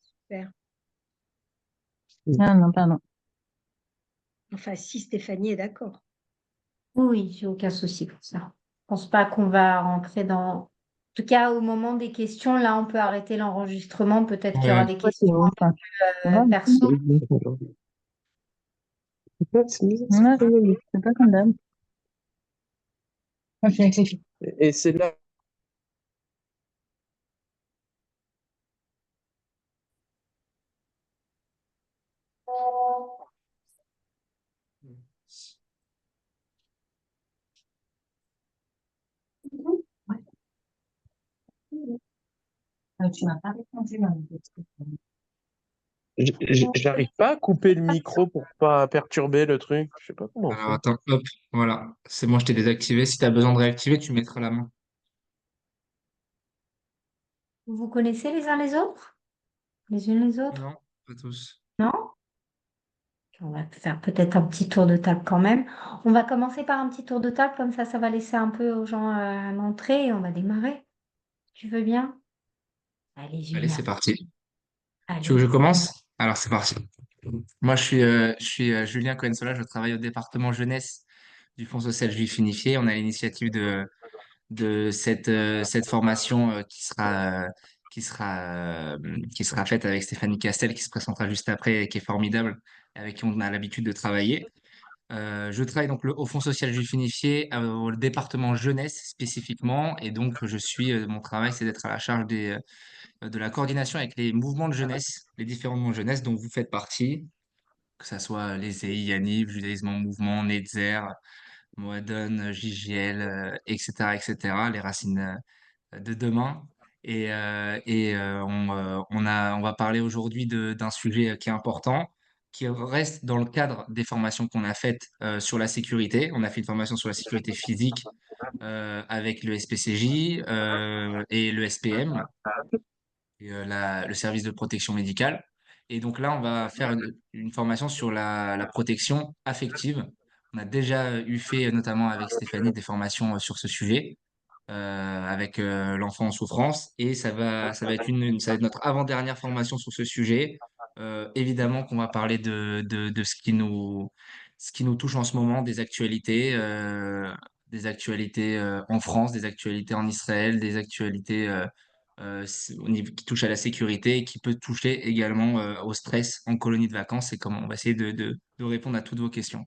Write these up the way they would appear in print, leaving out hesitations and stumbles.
Super. Ah non, pardon. Enfin, si Stéphanie est d'accord. Oui, j'ai aucun souci pour ça. Je pense pas qu'on va rentrer dans. En tout cas, au moment des questions, là, on peut arrêter l'enregistrement. Peut-être qu'il y aura Ouais. des Ouais, c'est questions bon, ça. perso. Non, c'est pas comme d'hab. Moi, je suis avec les filles. Et c'est là. Tu m'as pas répondu, dans les autres questions. J'arrive pas à couper le micro pour pas perturber le truc. Je sais pas comment on Alors fait. attends, hop, voilà. C'est bon, je t'ai désactivé. Si tu as besoin de réactiver, tu mettras la main. Vous vous connaissez les uns les autres? Les unes les autres? Non, pas tous. Non? On va faire peut-être un petit tour de table quand même. On va commencer par un petit tour de table, comme ça va laisser un peu aux gens entrer et on va démarrer. Tu veux bien? Allez, Allez, c'est Julien. parti. Tu veux que Allez. je commence? Alors, c'est parti. Moi, je suis Julien Cohen-Sola. Je travaille au département jeunesse du Fonds social juif unifié. On a l'initiative de cette formation qui sera faite avec Stéphanie Castel, qui se présentera juste après et qui est formidable, avec qui on a l'habitude de travailler. Je travaille donc au Fonds social juif unifié, au département jeunesse spécifiquement, et donc mon travail, c'est d'être à la charge de la coordination avec les mouvements de jeunesse, les différents mouvements de jeunesse dont vous faites partie, que ce soit les EI, Yaniv, Judaïsme en mouvement, Netzer, Moadon, JGL, etc., etc., les racines de demain. On va parler aujourd'hui d'un sujet qui est important, qui reste dans le cadre des formations qu'on a faites sur la sécurité. On a fait une formation sur la sécurité physique avec le SPCJ et le SPM, et, le service de protection médicale. Et donc là, on va faire une formation sur la protection affective. On a déjà fait, notamment avec Stéphanie, des formations sur ce sujet avec l'enfant en souffrance. Et ça va être ça va être notre avant-dernière formation sur ce sujet. Évidemment qu'on va parler de ce qui nous touche en ce moment, des actualités en France, des actualités en Israël, des actualités qui touchent à la sécurité et qui peut toucher également au stress en colonie de vacances. Et comment on va essayer de répondre à toutes vos questions.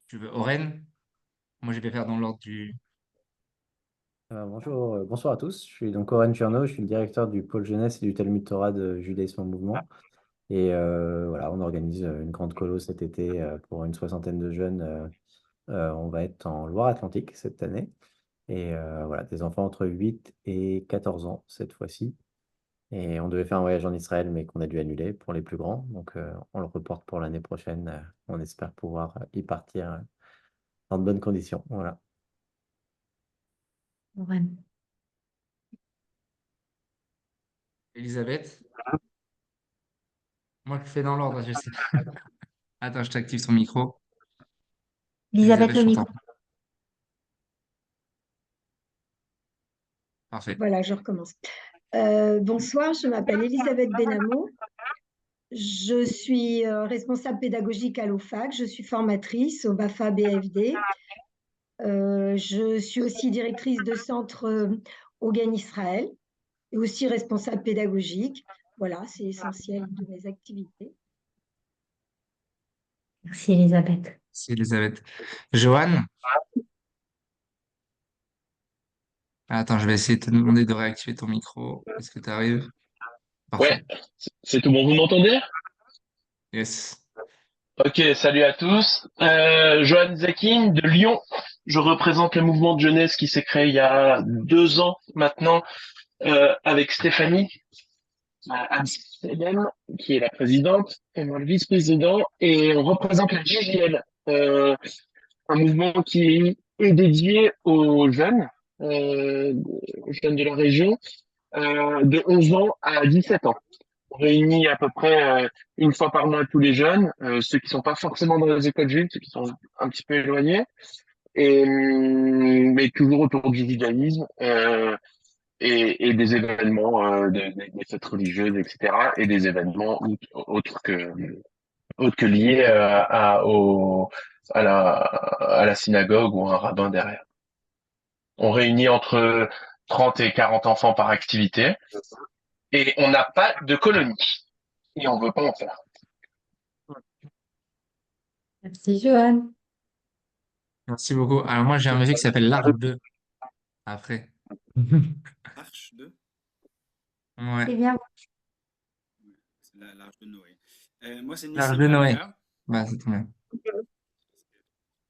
Tu veux, Oren? Moi, je vais faire dans l'ordre du. Bonjour, bonsoir à tous. Je suis donc Oren Turno, je suis le directeur du pôle jeunesse et du Talmud Torah de Judaïsme en mouvement. Et voilà, on organise une grande colo cet été pour une soixantaine de jeunes. On va être en Loire-Atlantique cette année. Et voilà, des enfants entre 8 et 14 ans cette fois-ci. Et on devait faire un voyage en Israël, mais qu'on a dû annuler pour les plus grands. Donc on le reporte pour l'année prochaine. On espère pouvoir y partir dans de bonnes conditions. Voilà. Ouais. Elisabeth? Moi, je fais dans l'ordre, je sais. Attends, je t'active ton micro. Elisabeth, Elisabeth, le je micro. t'entends. Parfait. Voilà, je recommence. Bonsoir, je m'appelle Elisabeth Benamou. Je suis responsable pédagogique à l'OFAC. Je suis formatrice au BAFA BFD. Je suis aussi directrice de centre au Gain Israël et aussi responsable pédagogique. Voilà, c'est l'essentiel de mes activités. Merci, Elisabeth. C'est Elisabeth. Johan? Attends, je vais essayer de te demander de réactiver ton micro. Est-ce que tu arrives? Ouais, Parfait. c'est tout bon, vous m'entendez? Yes. Ok, salut à tous. Johan Zakin de Lyon. Je représente le mouvement de jeunesse qui s'est créé il y a 2 ans maintenant avec Stéphanie Amsterdam, qui est la présidente, et moi le vice-président, et on représente la JGL, un mouvement qui est dédié aux jeunes de la région, de 11 ans à 17 ans. On réunit à peu près une fois par mois tous les jeunes, ceux qui sont pas forcément dans les écoles juives, ceux qui sont un petit peu éloignés, mais toujours autour du judaïsme. et des événements, des fêtes religieuses, etc. Et des événements autres que liés à la synagogue ou à un rabbin derrière. On réunit entre 30 et 40 enfants par activité et on n'a pas de colonie et on veut pas en faire. Merci, Johan. Merci beaucoup. Alors moi, j'ai un musée qui s'appelle l'Arche 2. Après. Arche de? Ouais, C'est bien. C'est l'Arche de Noé. Moi, c'est l'Arche Nissim de Noé. Malka. Bah, c'est tout bien.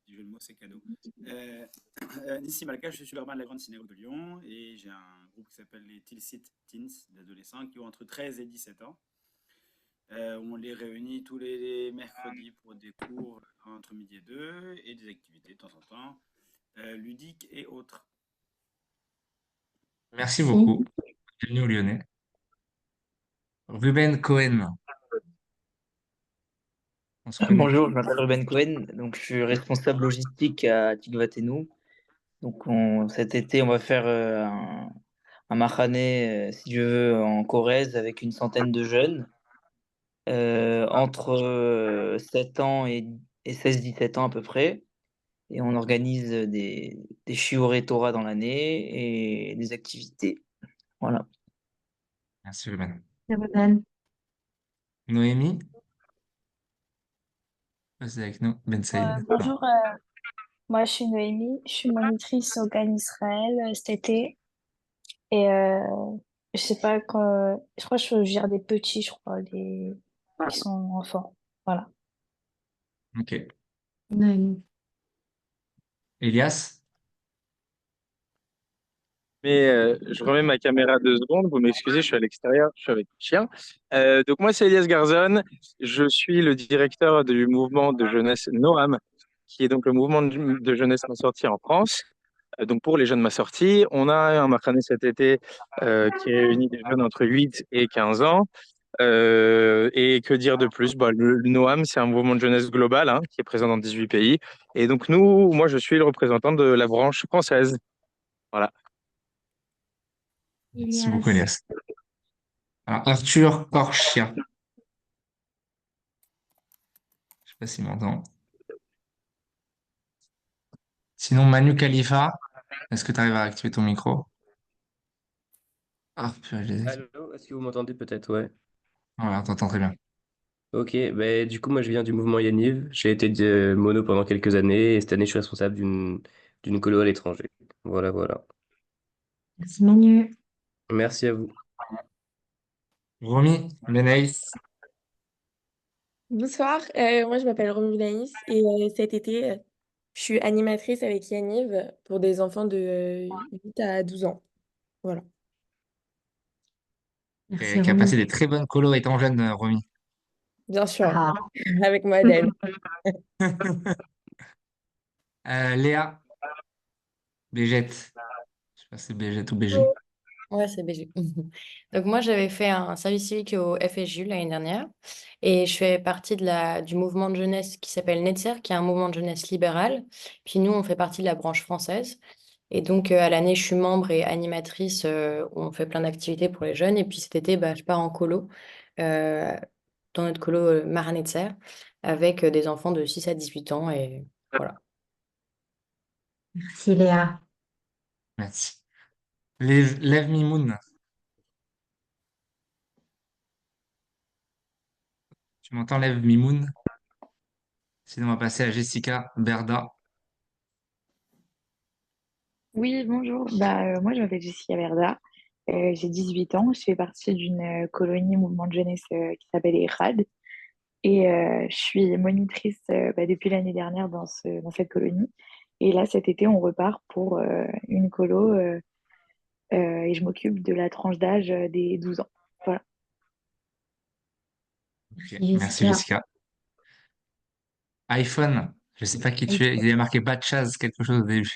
Petit jeu de mots, c'est cadeau. Nissim Malka, je suis le rabbin de la Grande Synagogue de Lyon et j'ai un groupe qui s'appelle les Tilsit Teens, d'adolescents qui ont entre 13 et 17 ans. On les réunit tous les mercredis pour des cours entre midi et 2 et des activités de temps en temps, ludiques et autres. Merci beaucoup. Bienvenue au Lyonnais. Ruben Cohen. On se connaît? Bonjour, je m'appelle Ruben Cohen, donc je suis responsable logistique à Tikvatenou. Donc cet été, on va faire un mahané, si je veux, en Corrèze avec une centaine de jeunes entre 7 ans et 16-17 ans à peu près. Et on organise des shiuré Torah dans l'année et des activités. Voilà. Merci Ruben. Ruben. Noémie? C'est avec nous. Ben Saïd. Non. Bonjour, moi je suis Noémie, je suis monitrice au GAN Israël cet été et je sais pas quand, je crois que je gère des petits, je crois, qui sont enfants. Voilà. Ok. Noémie. Elias? Mais je remets ma caméra 2 secondes. Vous m'excusez, je suis à l'extérieur, je suis avec le chien. Donc moi, c'est Elias Garzon. Je suis le directeur du mouvement de jeunesse Noam, qui est donc le mouvement de jeunesse Ma Sortie en France. Donc pour les jeunes Ma Sortie, on a un Mahané cet été qui réunit des jeunes entre 8 et 15 ans. Et que dire de plus? Bah, le Noam, c'est un mouvement de jeunesse global hein, qui est présent dans 18 pays. Et donc moi, je suis le représentant de la branche française. Voilà. Merci beaucoup, Elias. Elias. Alors, Arthur Korchia. Je sais pas s'il m'entend. Sinon, Manu Khalifa, est-ce que tu arrives à activer ton micro? Ah, purée, Allô, est-ce que vous m'entendez peut-être? Ouais. voilà, t'entends très bien. Ok, bah, du coup, moi je viens du mouvement Yaniv. J'ai été mono pendant quelques années et cette année je suis responsable d'une colo à l'étranger. Voilà, voilà. Merci, Manu. Merci à vous. Romy, Benaïs. Bonsoir, moi je m'appelle Romy Naïs et cet été je suis animatrice avec Yaniv pour des enfants de 8 à 12 ans. Voilà. Merci, Qui a Romy. passé des très bonnes colos étant jeune, Romy. Bien sûr, Ah. avec moi Adèle. Léa, Bégette. Je sais pas si c'est Bégette ou BG. Ouais, c'est BG. Donc moi, j'avais fait un service civique au FSJU l'année dernière et je fais partie du mouvement de jeunesse qui s'appelle Netzer, qui est un mouvement de jeunesse libéral. Puis nous, on fait partie de la branche française. Et donc, à l'année, je suis membre et animatrice. On fait plein d'activités pour les jeunes. Et puis cet été, bah, je pars en colo, euh, dans notre colo Mara Netzer, avec des enfants de 6 à 18 ans. Et voilà. Merci, Léa. Merci. Lev Mimoun. Tu m'entends, Lev Mimoun? Sinon, on va passer à Jessica Berda. Oui, bonjour. Moi, je m'appelle Jessica Verda. J'ai 18 ans. Je fais partie d'une colonie mouvement de jeunesse qui s'appelle ERAD. Et je suis monitrice depuis l'année dernière dans cette colonie. Et là, cet été, on repart pour une colo et je m'occupe de la tranche d'âge des 12 ans. Voilà. Ok, Merci, merci Jessica. Jessica. iPhone, je sais pas qui tu es. Il y a marqué Batchaz, quelque chose au début.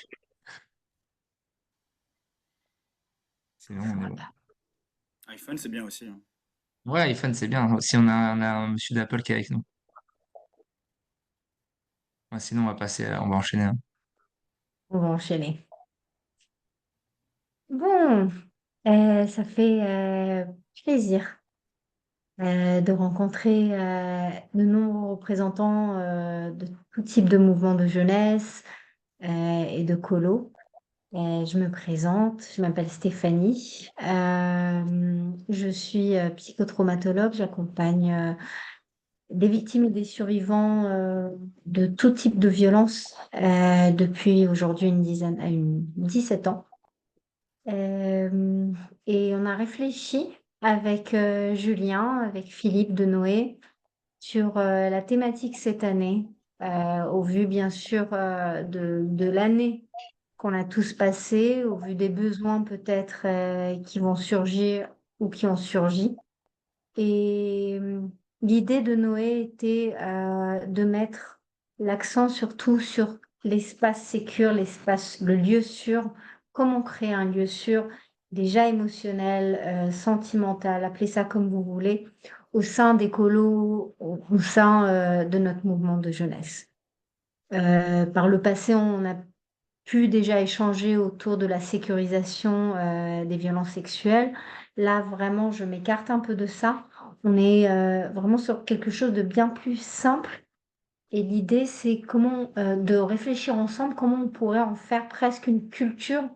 Sinon, on est bon. iPhone, c'est bien aussi, hein. Ouais, iPhone, c'est bien. Si on a un monsieur d'Apple qui est avec nous. Ouais, sinon, on va passer, on va enchaîner, hein. On va enchaîner. Bon, Ça fait plaisir de rencontrer de nombreux représentants de tout type de mouvements de jeunesse et de colo. Je me présente, je m'appelle Stéphanie. Je suis psychotraumatologue, j'accompagne des victimes et des survivants de tout type de violence depuis aujourd'hui une 17 ans. Et on a réfléchi avec Julien, avec Philippe de Noé, sur la thématique cette année, au vu bien sûr de l'année qu'on a tous passée, au vu des besoins peut-être qui vont surgir ou qui ont surgi. Et l'idée de Noé était de mettre l'accent surtout sur l'espace sécure, le lieu sûr, comment créer un lieu sûr, déjà émotionnel, sentimental, appelez ça comme vous voulez, au sein des colos, au sein de notre mouvement de jeunesse. Par le passé, on a pu déjà échanger autour de la sécurisation des violences sexuelles. Là, vraiment, je m'écarte un peu de ça. On est vraiment sur quelque chose de bien plus simple. Et l'idée, c'est comment de réfléchir ensemble, comment on pourrait en faire presque une culture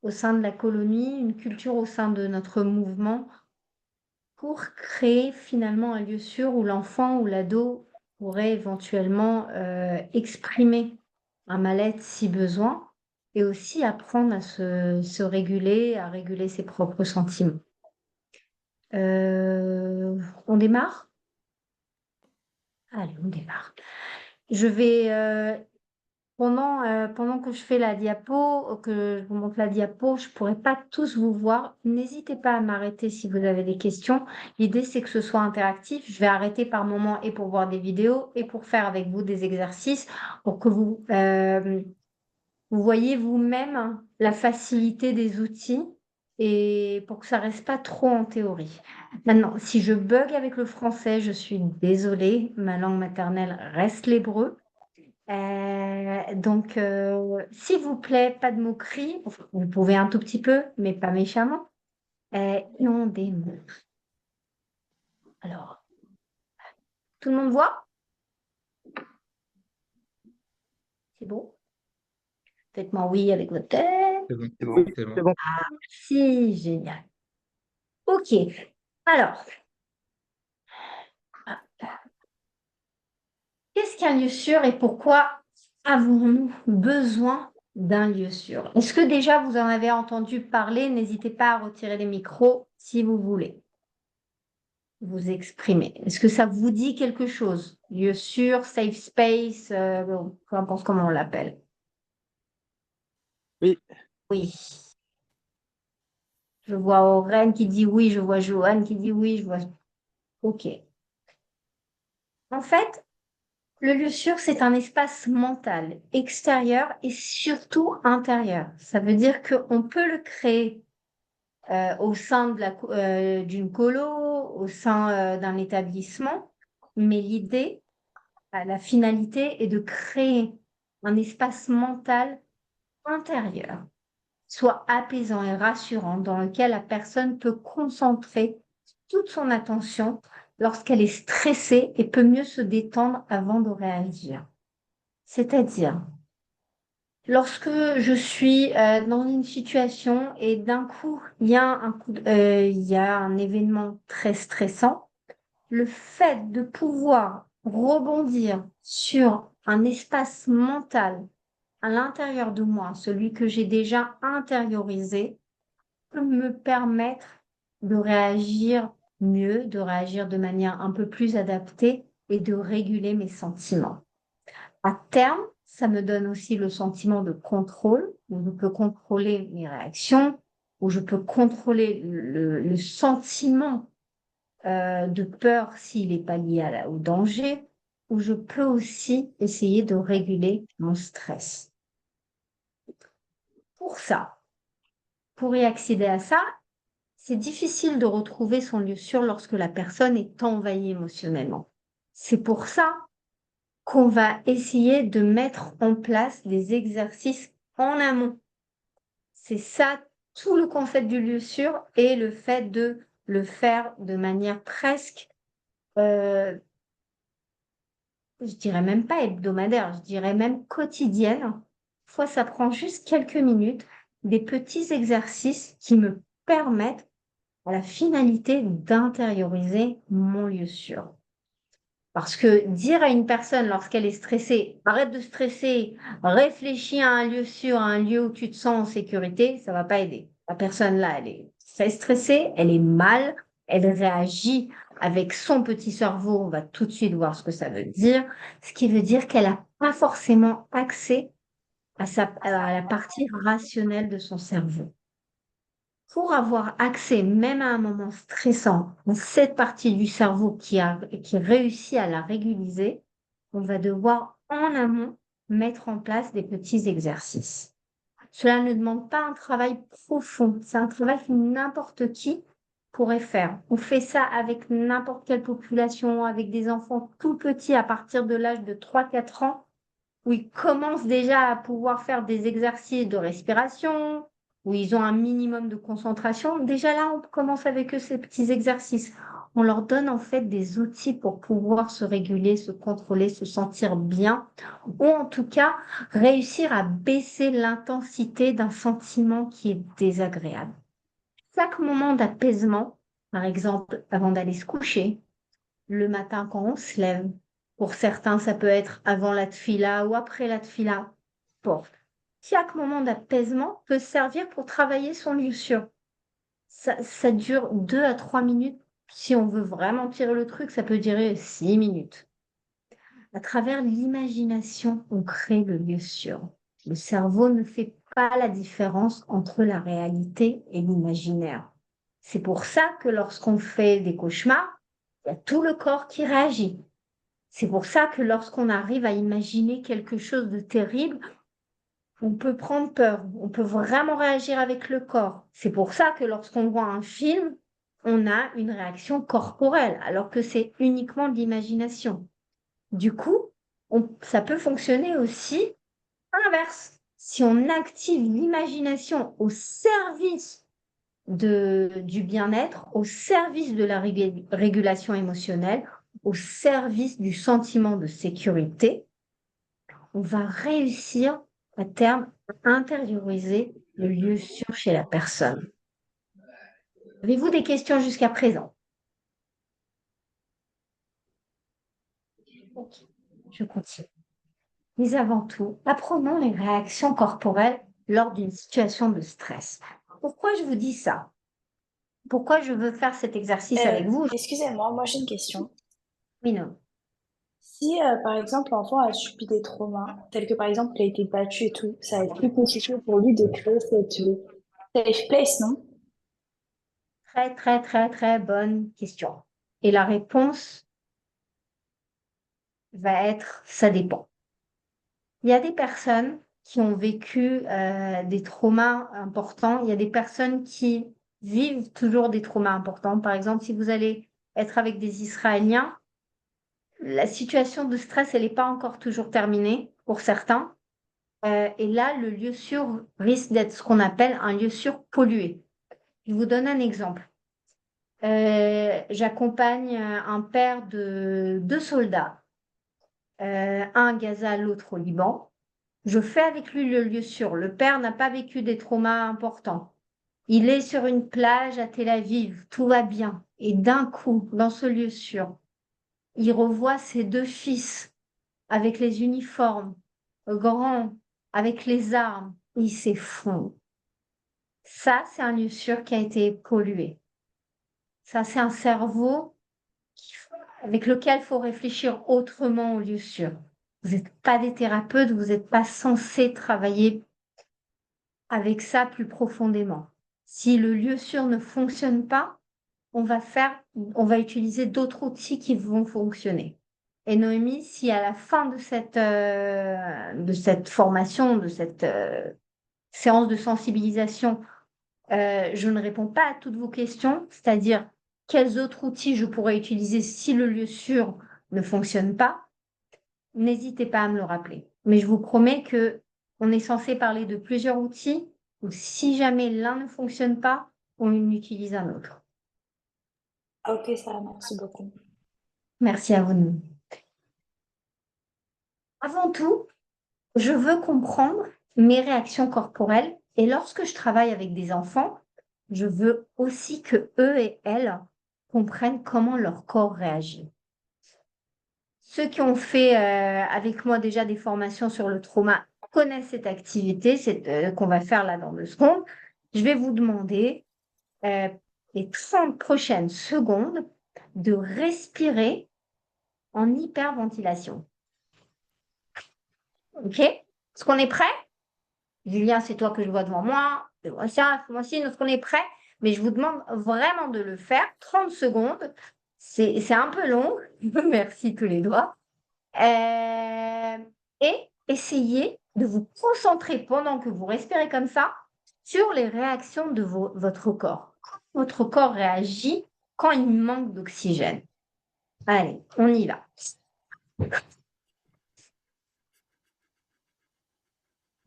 au sein de la colonie, une culture au sein de notre mouvement, pour créer finalement un lieu sûr où l'enfant ou l'ado pourrait éventuellement exprimer un mal-être si besoin, et aussi apprendre à se réguler, à réguler ses propres sentiments. On démarre? Allez, on démarre. Je vais, pendant que je fais la diapo, que je vous montre la diapo, je ne pourrai pas tous vous voir. N'hésitez pas à m'arrêter si vous avez des questions. L'idée, c'est que ce soit interactif. Je vais arrêter par moment et pour voir des vidéos et pour faire avec vous des exercices pour que vous voyez vous-même la facilité des outils et pour que ça reste pas trop en théorie. Maintenant, si je bug avec le français, je suis désolée. Ma langue maternelle reste l'hébreu. Donc, s'il vous plaît, pas de moquerie. Vous pouvez un tout petit peu, mais pas méchamment. Et on démarre. Alors, tout le monde voit? C'est bon? Faites-moi oui avec votre tête. C'est bon, Oui, c'est bon. c'est bon. Ah, si, génial. Ok. Alors, qu'est-ce qu'un lieu sûr et pourquoi avons-nous besoin d'un lieu sûr? Est-ce que déjà vous en avez entendu parler? N'hésitez pas à retirer les micros si vous voulez vous exprimer. Est-ce que ça vous dit quelque chose? Lieu sûr, safe space, bon, peu importe comment on l'appelle. Oui. Oui. Je vois Aurène qui dit oui, je vois Joanne qui dit oui, je vois. Ok. En fait, le lieu sûr, c'est un espace mental, extérieur et surtout intérieur. Ça veut dire qu'on peut le créer au sein d'une colo, au sein d'un établissement, mais l'idée, la finalité est de créer un espace mental intérieur, soit apaisant et rassurant, dans lequel la personne peut concentrer toute son attention lorsqu'elle est stressée et peut mieux se détendre avant de réagir. C'est-à-dire, lorsque je suis dans une situation et d'un coup, il y a un événement très stressant, le fait de pouvoir rebondir sur un espace mental à l'intérieur de moi, celui que j'ai déjà intériorisé, peut me permettre de réagir mieux, de réagir de manière un peu plus adaptée et de réguler mes sentiments. À terme, ça me donne aussi le sentiment de contrôle, où je peux contrôler mes réactions, où je peux contrôler le sentiment de peur s'il n'est pas lié au danger, où je peux aussi essayer de réguler mon stress. Pour ça, pour y accéder à ça, c'est difficile de retrouver son lieu sûr lorsque la personne est envahie émotionnellement. C'est pour ça qu'on va essayer de mettre en place des exercices en amont. C'est ça tout le concept du lieu sûr et le fait de le faire de manière presque, je dirais même pas hebdomadaire, je dirais même quotidienne. Fois, ça prend juste quelques minutes, des petits exercices qui me permettent à la finalité d'intérioriser mon lieu sûr. Parce que dire à une personne lorsqu'elle est stressée, arrête de stresser, réfléchis à un lieu sûr, à un lieu où tu te sens en sécurité, ça va pas aider. La personne là, elle est très stressée, elle est mal, elle réagit avec son petit cerveau, on va tout de suite voir ce que ça veut dire, ce qui veut dire qu'elle n'a pas forcément accès à la partie rationnelle de son cerveau. Pour avoir accès, même à un moment stressant, à cette partie du cerveau qui réussit à la réguliser, on va devoir en amont mettre en place des petits exercices. Cela ne demande pas un travail profond, c'est un travail que n'importe qui pourrait faire. On fait ça avec n'importe quelle population, avec des enfants tout petits à partir de l'âge de 3-4 ans, où ils commencent déjà à pouvoir faire des exercices de respiration, où ils ont un minimum de concentration. Déjà là, on commence avec eux ces petits exercices. On leur donne en fait des outils pour pouvoir se réguler, se contrôler, se sentir bien, ou en tout cas réussir à baisser l'intensité d'un sentiment qui est désagréable. Chaque moment d'apaisement, par exemple avant d'aller se coucher, le matin quand on se lève. Pour certains, ça peut être avant la tfila ou après la tfila. Porte. Chaque moment d'apaisement peut servir pour travailler son lieu sûr. Ça dure 2 à 3 minutes. Si on veut vraiment tirer le truc, ça peut durer 6 minutes. À travers l'imagination, on crée le lieu sûr. Le cerveau ne fait pas la différence entre la réalité et l'imaginaire. C'est pour ça que lorsqu'on fait des cauchemars, il y a tout le corps qui réagit. C'est pour ça que lorsqu'on arrive à imaginer quelque chose de terrible, on peut prendre peur, on peut vraiment réagir avec le corps. C'est pour ça que lorsqu'on voit un film, on a une réaction corporelle, alors que c'est uniquement de l'imagination. Du coup, ça peut fonctionner aussi à l'inverse. Si on active l'imagination au service du bien-être, au service de la régulation émotionnelle, au service du sentiment de sécurité, on va réussir à terme à intérioriser le lieu sûr chez la personne. Avez-vous des questions jusqu'à présent? Ok, je continue. Mais avant tout, apprenons les réactions corporelles lors d'une situation de stress. Pourquoi je vous dis ça? Pourquoi je veux faire cet exercice avec vous? Excusez-moi, moi j'ai une question. Oui, non. Si par exemple l'enfant a subi des traumas, tels que par exemple il a été battu et tout, ça va être plus compliqué pour lui de créer cette safe place, non? Très, très, très, très bonne question. Et la réponse va être, ça dépend. Il y a des personnes qui ont vécu des traumas importants. Il y a des personnes qui vivent toujours des traumas importants. Par exemple, si vous allez être avec des Israéliens, la situation de stress, elle n'est pas encore toujours terminée pour certains. Et là, le lieu sûr risque d'être ce qu'on appelle un lieu sûr pollué. Je vous donne un exemple. J'accompagne un père de 2 soldats, un à Gaza, l'autre au Liban. Je fais avec lui le lieu sûr. Le père n'a pas vécu des traumas importants. Il est sur une plage à Tel Aviv, tout va bien. Et d'un coup, dans ce lieu sûr, il revoit ses 2 fils avec les uniformes, grands, avec les armes. Il s'effondre. Ça, c'est un lieu sûr qui a été pollué. Ça, c'est un cerveau avec lequel il faut réfléchir autrement au lieu sûr. Vous n'êtes pas des thérapeutes, vous n'êtes pas censés travailler avec ça plus profondément. Si le lieu sûr ne fonctionne pas, on va utiliser d'autres outils qui vont fonctionner. Et Noémie, si à la fin de cette formation, de cette séance de sensibilisation, je ne réponds pas à toutes vos questions, c'est-à-dire quels autres outils je pourrais utiliser si le lieu sûr ne fonctionne pas, n'hésitez pas à me le rappeler. Mais je vous promets que on est censé parler de plusieurs outils ou si jamais l'un ne fonctionne pas, on utilise un autre. Ok, ça va, merci beaucoup. Merci à vous. Avant tout, je veux comprendre mes réactions corporelles et lorsque je travaille avec des enfants, je veux aussi que eux et elles comprennent comment leur corps réagit. Ceux qui ont fait avec moi déjà des formations sur le trauma connaissent cette activité qu'on va faire là dans 2 secondes. Je vais vous demander les 30 prochaines secondes de respirer en hyperventilation. OK? Est-ce qu'on est prêt? Julien, c'est toi que je vois devant moi. Moi aussi, est-ce qu'on est prêt? Mais je vous demande vraiment de le faire. 30 secondes. C'est un peu long. Merci tous les doigts. Et essayez de vous concentrer pendant que vous respirez comme ça sur les réactions de votre corps. Comment votre corps réagit quand il manque d'oxygène. Allez, on y va.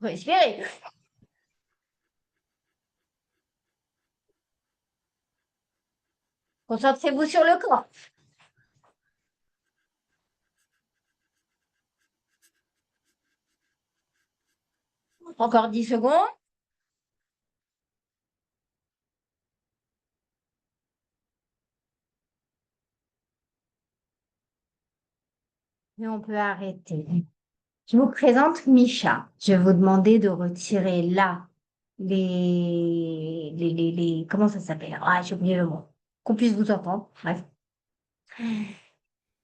Respirez. Concentrez-vous sur le corps. Encore 10 secondes. Et on peut arrêter. Je vous présente Micha. Je vais vous demander de retirer là comment ça s'appelle? Ah, j'ai oublié le mot. Qu'on puisse vous entendre. Bref.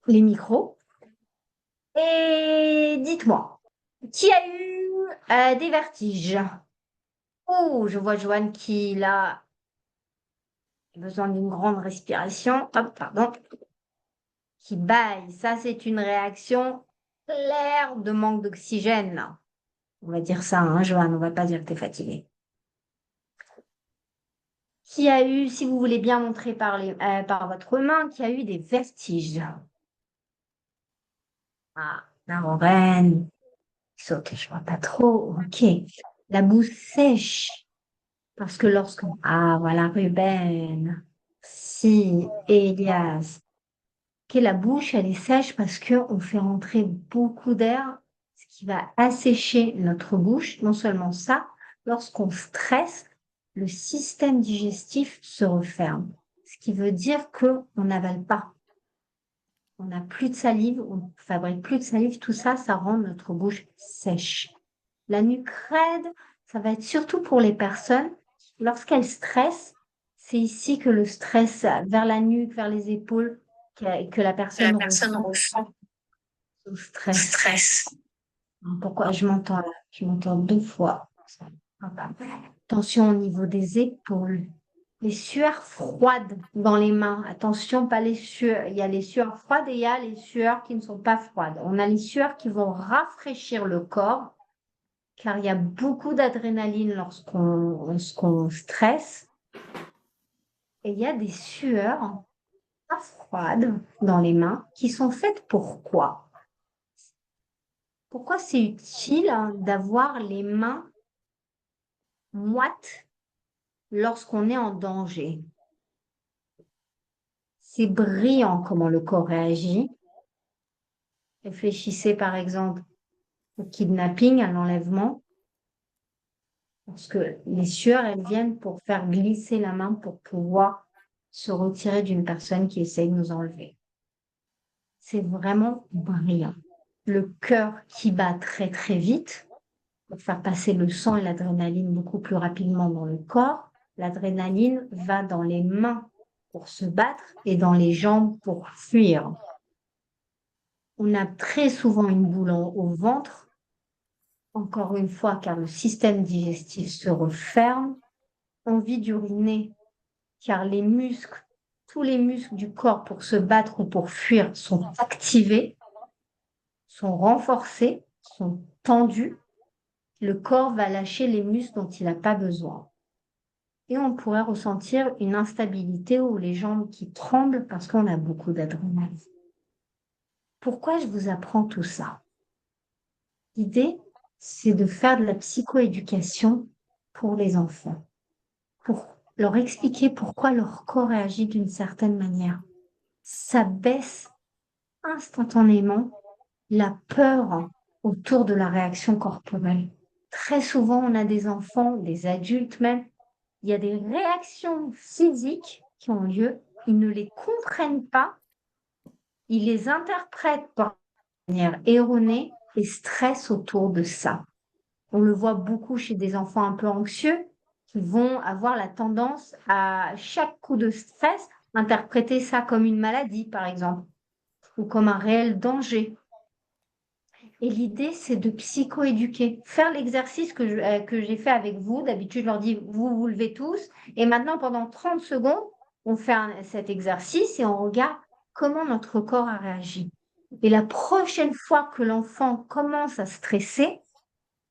Les micros. Et dites-moi, qui a eu des vertiges? Oh, je vois Joanne qui a besoin d'une grande respiration. Hop, pardon. Qui bâille. Ça, c'est une réaction claire de manque d'oxygène. On va dire ça, hein, Joanne, on va pas dire que tu es fatiguée. Qui a eu, si vous voulez bien montrer par votre main, qui a eu des vertiges? Ah, la Lorraine. Ok, je vois pas trop. Ok. La bouche sèche. Parce que lorsqu'on... Ah, voilà, Ruben. Si, Elias. Ok, la bouche, elle est sèche parce qu'on fait rentrer beaucoup d'air, ce qui va assécher notre bouche. Non seulement ça, lorsqu'on stresse, le système digestif se referme. Ce qui veut dire qu'on n'avale pas. On n'a plus de salive, on ne fabrique plus de salive. Tout ça, ça rend notre bouche sèche. La nuque raide, ça va être surtout pour les personnes, lorsqu'elles stressent, c'est ici que le stress vers la nuque, vers les épaules, que la personne ressent le stress. Pourquoi je m'entends là? Je m'entends 2 fois. Attention au niveau des épaules. Les sueurs froides dans les mains. Attention, pas les sueurs. Il y a les sueurs froides et il y a les sueurs qui ne sont pas froides. On a les sueurs qui vont rafraîchir le corps, car il y a beaucoup d'adrénaline lorsqu'on stresse. Et il y a des sueurs pas froides dans les mains qui sont faites pour quoi? Pourquoi c'est utile d'avoir les mains moites lorsqu'on est en danger? C'est brillant comment le corps réagit. Réfléchissez par exemple au kidnapping, à l'enlèvement. Parce que les sueurs, elles viennent pour faire glisser la main pour pouvoir se retirer d'une personne qui essaye de nous enlever. C'est vraiment brillant. Le cœur qui bat très très vite pour faire passer le sang et l'adrénaline beaucoup plus rapidement dans le corps. L'adrénaline va dans les mains pour se battre et dans les jambes pour fuir. On a très souvent une boule au ventre, encore une fois, car le système digestif se referme. Envie d'uriner, car les muscles, tous les muscles du corps pour se battre ou pour fuir sont activés, sont renforcés, sont tendus. Le corps va lâcher les muscles dont il n'a pas besoin. Et on pourrait ressentir une instabilité ou les jambes qui tremblent parce qu'on a beaucoup d'adrénaline. Pourquoi je vous apprends tout ça? L'idée, c'est de faire de la psychoéducation pour les enfants, pour leur expliquer pourquoi leur corps réagit d'une certaine manière. Ça baisse instantanément la peur autour de la réaction corporelle. Très souvent, on a des enfants, des adultes même, il y a des réactions physiques qui ont lieu, ils ne les comprennent pas, ils les interprètent par manière erronée et stressent autour de ça. On le voit beaucoup chez des enfants un peu anxieux qui vont avoir la tendance à chaque coup de stress interpréter ça comme une maladie, par exemple, ou comme un réel danger. Et l'idée, c'est de psychoéduquer. Faire l'exercice que j'ai fait avec vous. D'habitude, je leur dis, vous vous levez tous. Et maintenant, pendant 30 secondes, on fait cet exercice et on regarde comment notre corps a réagi. Et la prochaine fois que l'enfant commence à stresser,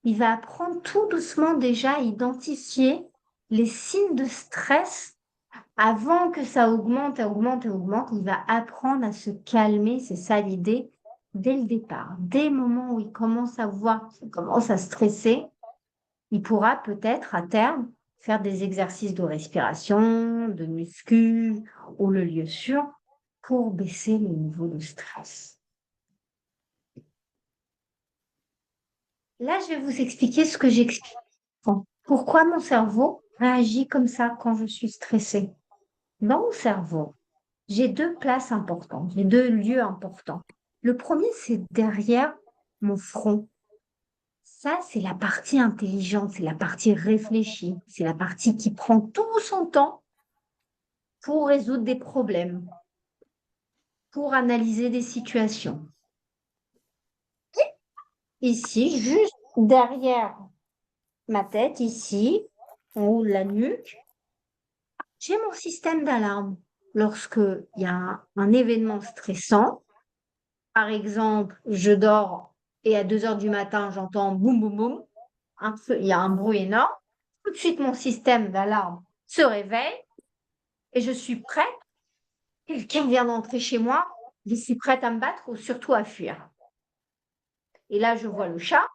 il va apprendre tout doucement déjà à identifier les signes de stress avant que ça augmente. Il va apprendre à se calmer, c'est ça l'idée, dès le départ. Dès le moment où il commence à voir qu'il commence à stresser, il pourra peut-être à terme faire des exercices de respiration, de muscu ou le lieu sûr pour baisser le niveau de stress. Là, je vais vous expliquer ce que j'explique. Pourquoi mon cerveau réagit comme ça quand je suis stressée? Dans mon cerveau, j'ai 2 places importantes, j'ai 2 lieux importants. Le premier, c'est derrière mon front. Ça, c'est la partie intelligente, c'est la partie réfléchie, c'est la partie qui prend tout son temps pour résoudre des problèmes, pour analyser des situations. Ici, juste derrière ma tête, ici, en haut de la nuque, j'ai mon système d'alarme. Lorsqu'il y a un événement stressant, par exemple, je dors et à 2 heures du matin, j'entends boum, boum, boum, il y a un bruit énorme. Tout de suite, mon système d'alarme se réveille et je suis prête. Quelqu'un vient d'entrer chez moi, je suis prête à me battre ou surtout à fuir. Et là, je vois le chat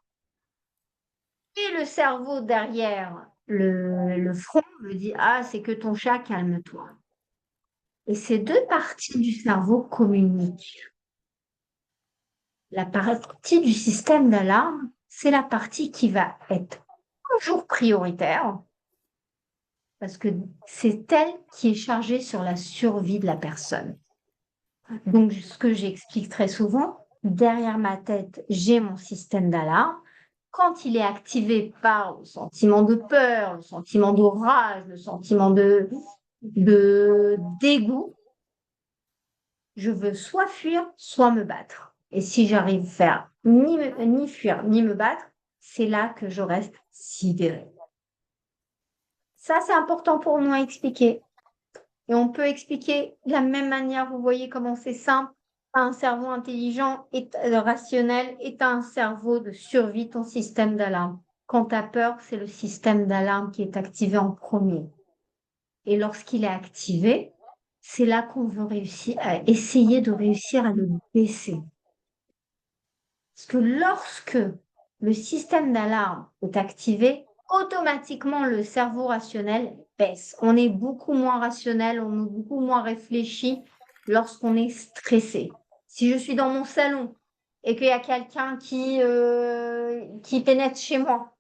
et le cerveau derrière le front me dit: ah, c'est que ton chat, calme-toi. Et ces 2 parties du cerveau communiquent. La partie du système d'alarme, c'est la partie qui va être toujours prioritaire parce que c'est elle qui est chargée sur la survie de la personne. Donc, ce que j'explique très souvent, derrière ma tête, j'ai mon système d'alarme. Quand il est activé par le sentiment de peur, le sentiment de rage, le sentiment de dégoût, je veux soit fuir, soit me battre. Et si j'arrive à faire ni fuir, ni me battre, c'est là que je reste sidérée. Ça, c'est important pour nous à expliquer. Et on peut expliquer de la même manière, vous voyez comment c'est simple. Un cerveau intelligent et rationnel est un cerveau de survie, ton système d'alarme. Quand tu as peur, c'est le système d'alarme qui est activé en premier. Et lorsqu'il est activé, c'est là qu'on veut réussir à essayer de réussir à le baisser. Parce que lorsque le système d'alarme est activé, automatiquement le cerveau rationnel baisse. On est beaucoup moins rationnel, on est beaucoup moins réfléchi lorsqu'on est stressé. Si je suis dans mon salon et qu'il y a quelqu'un qui pénètre chez moi,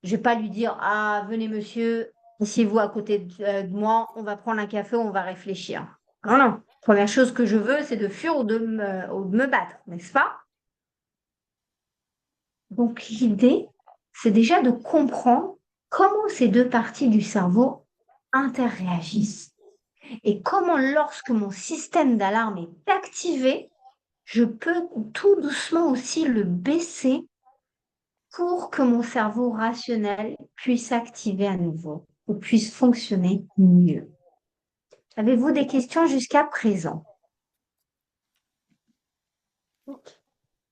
je ne vais pas lui dire: ah, venez monsieur, asseyez-vous à côté de moi, on va prendre un café, on va réfléchir. Non, non. Première chose que je veux, c'est de fuir ou de me battre, n'est-ce pas? Donc l'idée, c'est déjà de comprendre comment ces 2 parties du cerveau interréagissent et comment lorsque mon système d'alarme est activé, je peux tout doucement aussi le baisser pour que mon cerveau rationnel puisse s'activer à nouveau ou puisse fonctionner mieux. Avez-vous des questions jusqu'à présent?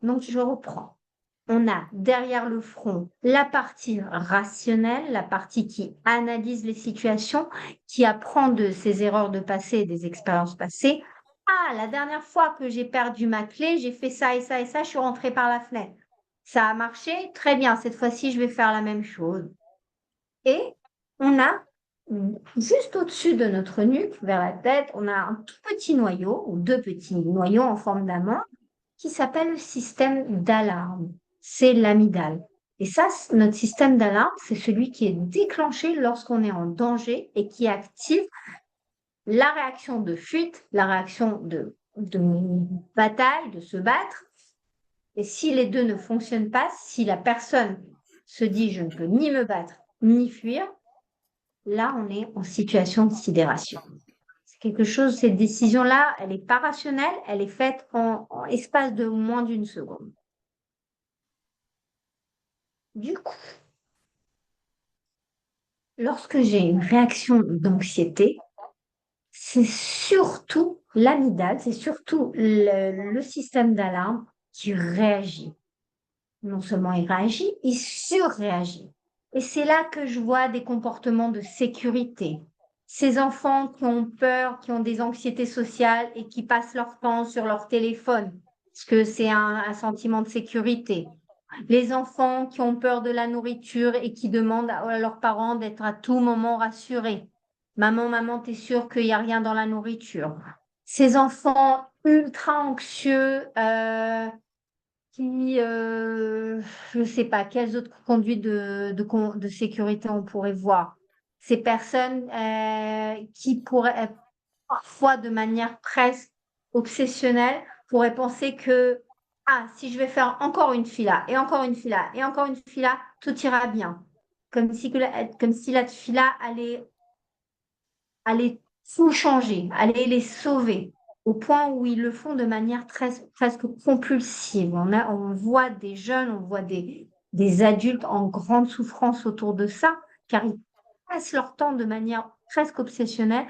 Donc, je reprends. On a derrière le front la partie rationnelle, la partie qui analyse les situations, qui apprend de ses erreurs de passé et des expériences passées. Ah, la dernière fois que j'ai perdu ma clé, j'ai fait ça et ça et ça, je suis rentrée par la fenêtre. Ça a marché, très bien, cette fois-ci, je vais faire la même chose. Et on a juste au-dessus de notre nuque, vers la tête, on a un tout petit noyau, ou deux petits noyaux en forme d'amande, qui s'appelle le système d'alarme. C'est l'amygdale. Et ça, notre système d'alarme, c'est celui qui est déclenché lorsqu'on est en danger et qui active la réaction de fuite, la réaction de bataille, de se battre. Et si les deux ne fonctionnent pas, si la personne se dit je ne peux ni me battre ni fuir, là on est en situation de sidération. C'est quelque chose, cette décision-là, elle n'est pas rationnelle, elle est faite en espace de moins d'une seconde. Du coup, lorsque j'ai une réaction d'anxiété, c'est surtout l'amygdale, c'est surtout le système d'alarme qui réagit. Non seulement il réagit, il surréagit. Et c'est là que je vois des comportements de sécurité. Ces enfants qui ont peur, qui ont des anxiétés sociales et qui passent leur temps sur leur téléphone, parce que c'est un sentiment de sécurité. Les enfants qui ont peur de la nourriture et qui demandent à leurs parents d'être à tout moment rassurés. Maman, t'es sûre qu'il n'y a rien dans la nourriture. Ces enfants ultra anxieux, qui, je ne sais pas, quelles autres conduites de sécurité on pourrait voir. Ces personnes qui pourraient, parfois de manière presque obsessionnelle, pourraient penser que, ah, si je vais faire encore une fila, et encore une fila, et encore une fila, tout ira bien. Comme si la fila allait tout changer, allait les sauver, au point où ils le font de manière presque compulsive. On voit des jeunes, on voit des adultes en grande souffrance autour de ça, car ils passent leur temps de manière presque obsessionnelle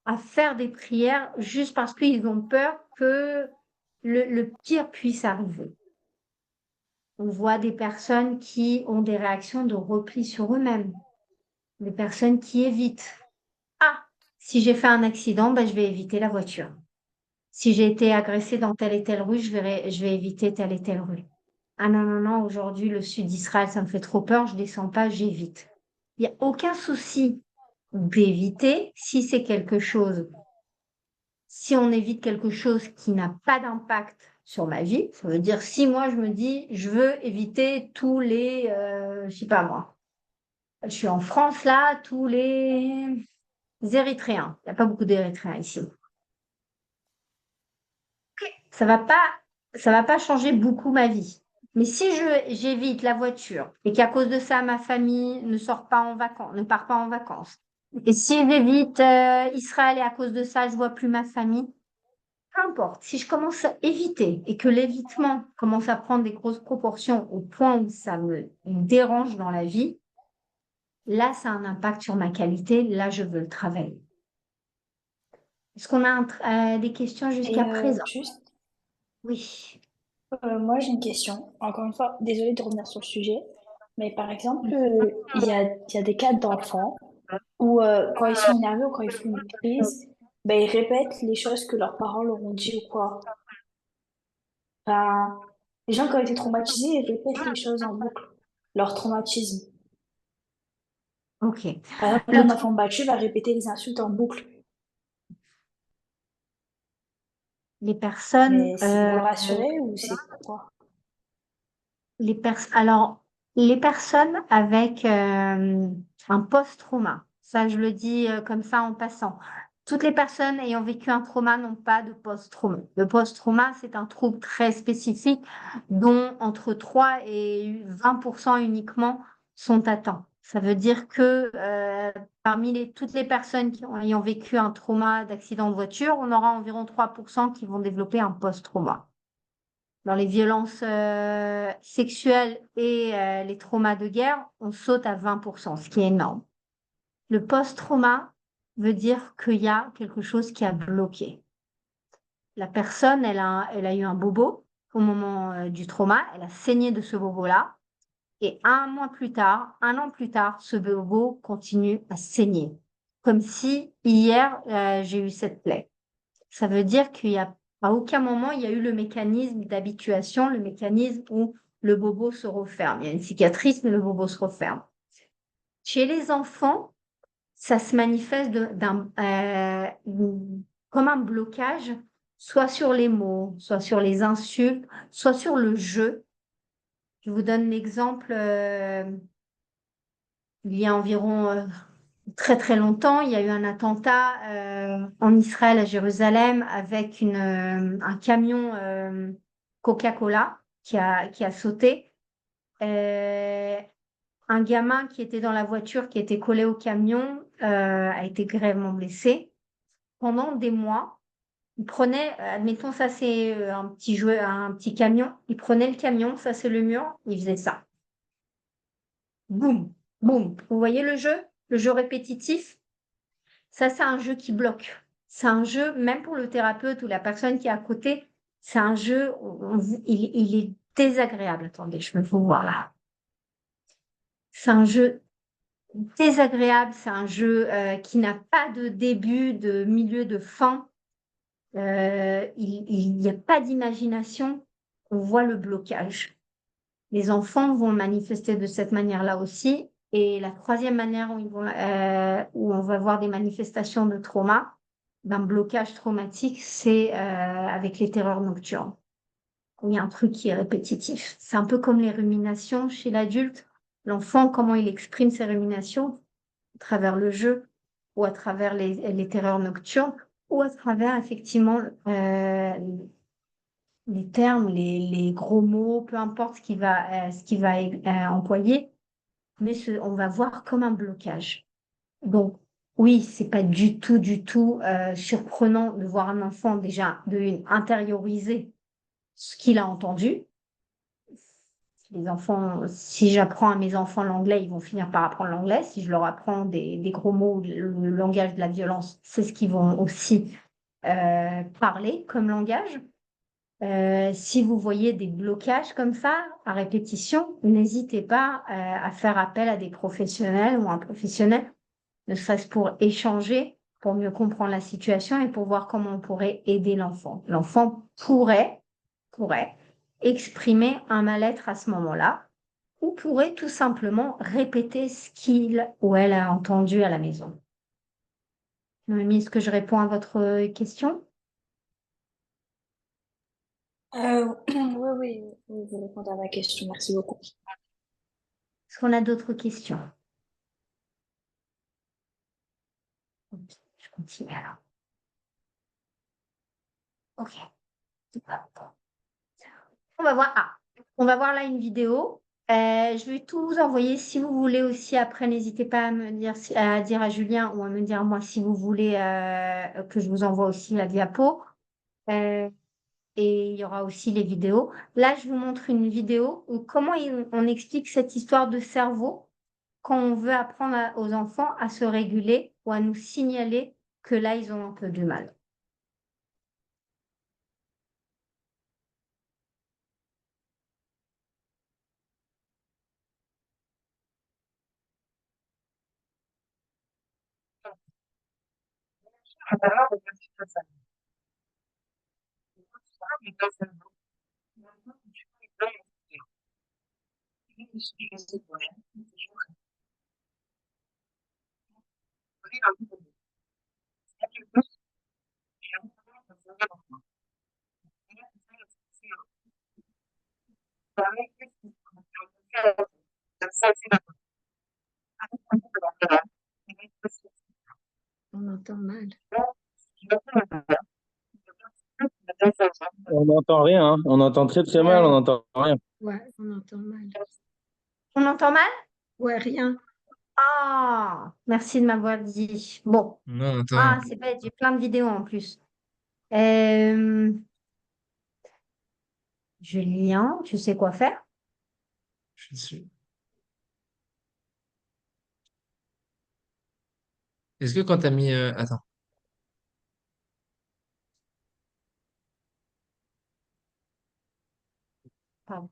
à faire des prières juste parce qu'ils ont peur que le pire puisse arriver. On voit des personnes qui ont des réactions de repli sur eux-mêmes, des personnes qui évitent. Ah, si j'ai fait un accident, ben, je vais éviter la voiture. Si j'ai été agressée dans telle et telle rue, je vais éviter telle et telle rue. Ah non, non, non, aujourd'hui, le sud d'Israël, ça me fait trop peur, je descends pas, j'évite. Il n'y a aucun souci d'éviter si c'est quelque chose, si on évite quelque chose qui n'a pas d'impact sur ma vie. Ça veut dire si moi, je me dis, je veux éviter tous les, je sais pas moi, je suis en France là, tous les Érythréens. Il n'y a pas beaucoup d'Érythréens ici. Ça va pas changer beaucoup ma vie. Mais si j'évite la voiture et qu'à cause de ça, ma famille ne sort pas en vacances, ne part pas en vacances, et si j'évite Israël et à cause de ça, je vois plus ma famille, peu importe. Si je commence à éviter et que l'évitement commence à prendre des grosses proportions au point où ça me dérange dans la vie, là, ça a un impact sur ma qualité. Là, je veux le travailler. Est-ce qu'on a des questions jusqu'à présent? Juste, Oui. moi j'ai une question. Encore une fois, désolée de revenir sur le sujet, mais par exemple, il y a des cas d'enfants où quand ils sont énervés ou quand ils font une crise, ben, ils répètent les choses que leurs parents leur ont dit ou quoi. Enfin, les gens qui ont été traumatisés, ils répètent les choses en boucle, leur traumatisme. Ok. Par exemple, un enfant battu va répéter les insultes en boucle. Les personnes, Mais c'est pour le rassurer ou c'est quoi? alors, les personnes avec un post-trauma, ça je le dis comme ça en passant. Toutes les personnes ayant vécu un trauma n'ont pas de post-trauma. Le post-trauma, c'est un trouble très spécifique dont entre 3 et 20% uniquement sont atteints. Ça veut dire que parmi toutes les personnes ayant vécu un trauma d'accident de voiture, on aura environ 3% qui vont développer un post-trauma. Dans les violences sexuelles et les traumas de guerre, on saute à 20%, ce qui est énorme. Le post-trauma veut dire qu'il y a quelque chose qui a bloqué. La personne, elle a eu un bobo au moment du trauma, elle a saigné de ce bobo-là, et un an plus tard, ce bobo continue à saigner, comme si hier, j'ai eu cette plaie. Ça veut dire à aucun moment, il y a eu le mécanisme d'habituation, le mécanisme où le bobo se referme. Il y a une cicatrice, mais le bobo se referme. Chez les enfants, ça se manifeste comme un blocage, soit sur les mots, soit sur les insultes, soit sur le jeu. Je vous donne l'exemple, il y a environ très très longtemps, il y a eu un attentat en Israël, à Jérusalem, avec un camion Coca-Cola qui a sauté. Un gamin qui était dans la voiture, qui était collé au camion, a été grièvement blessé. Pendant des mois, il prenait, admettons, ça c'est un petit jouet, un petit camion, il prenait le camion, ça c'est le mur, il faisait ça. Boum, boum. Vous voyez le jeu? Le jeu répétitif? Ça, c'est un jeu qui bloque. C'est un jeu, même pour le thérapeute ou la personne qui est à côté, c'est un jeu, il est désagréable. Attendez, je vais vous voir là. C'est un jeu désagréable, c'est un jeu qui n'a pas de début, de milieu, de fin. Il n'y a pas d'imagination. On voit le blocage. Les enfants vont manifester de cette manière-là aussi. Et la troisième manière où on va voir des manifestations de trauma, d'un blocage traumatique, c'est avec les terreurs nocturnes. Il y a un truc qui est répétitif. C'est un peu comme les ruminations chez l'adulte. L'enfant, comment il exprime ses ruminations? À travers le jeu, ou à travers les terreurs nocturnes, ou à travers effectivement les termes, les gros mots, peu importe ce qu'il va employer, mais on va voir comme un blocage. Donc, oui, c'est pas du tout surprenant de voir un enfant déjà intérioriser ce qu'il a entendu. Les enfants, si j'apprends à mes enfants l'anglais, ils vont finir par apprendre l'anglais. Si je leur apprends des gros mots, le langage de la violence, c'est ce qu'ils vont aussi parler comme langage. Si vous voyez des blocages comme ça, à répétition, n'hésitez pas à faire appel à des professionnels ou un professionnel, ne serait-ce pour échanger, pour mieux comprendre la situation et pour voir comment on pourrait aider l'enfant. L'enfant pourrait exprimer un mal-être à ce moment-là, ou pourrait tout simplement répéter ce qu'il ou elle a entendu à la maison. Noémie, est-ce que je réponds à votre question? Oui, oui, oui, vous répondez à ma question. Merci beaucoup. Est-ce qu'on a d'autres questions? Ok, je continue alors. Ok. On va voir là une vidéo. Je vais tout vous envoyer. Si vous voulez aussi, après, n'hésitez pas à me dire, à dire à Julien ou à me dire moi si vous voulez que je vous envoie aussi la diapo. Euh, et il y aura aussi les vidéos. Là, je vous montre une vidéo où comment on explique cette histoire de cerveau quand on veut apprendre aux enfants à se réguler ou à nous signaler que là, ils ont un peu du mal. On entend mal. On n'entend rien, hein. On entend très très mal, on n'entend rien. Ouais, on entend mal. On entend mal? Ouais, rien. Ah, merci de m'avoir dit. Bon. Non, Ah, attends. c'est bête, j'ai plein de vidéos en plus. Euh, Julien, tu sais quoi faire? Je suis. Est-ce que quand t'as mis. Attends. Pardon.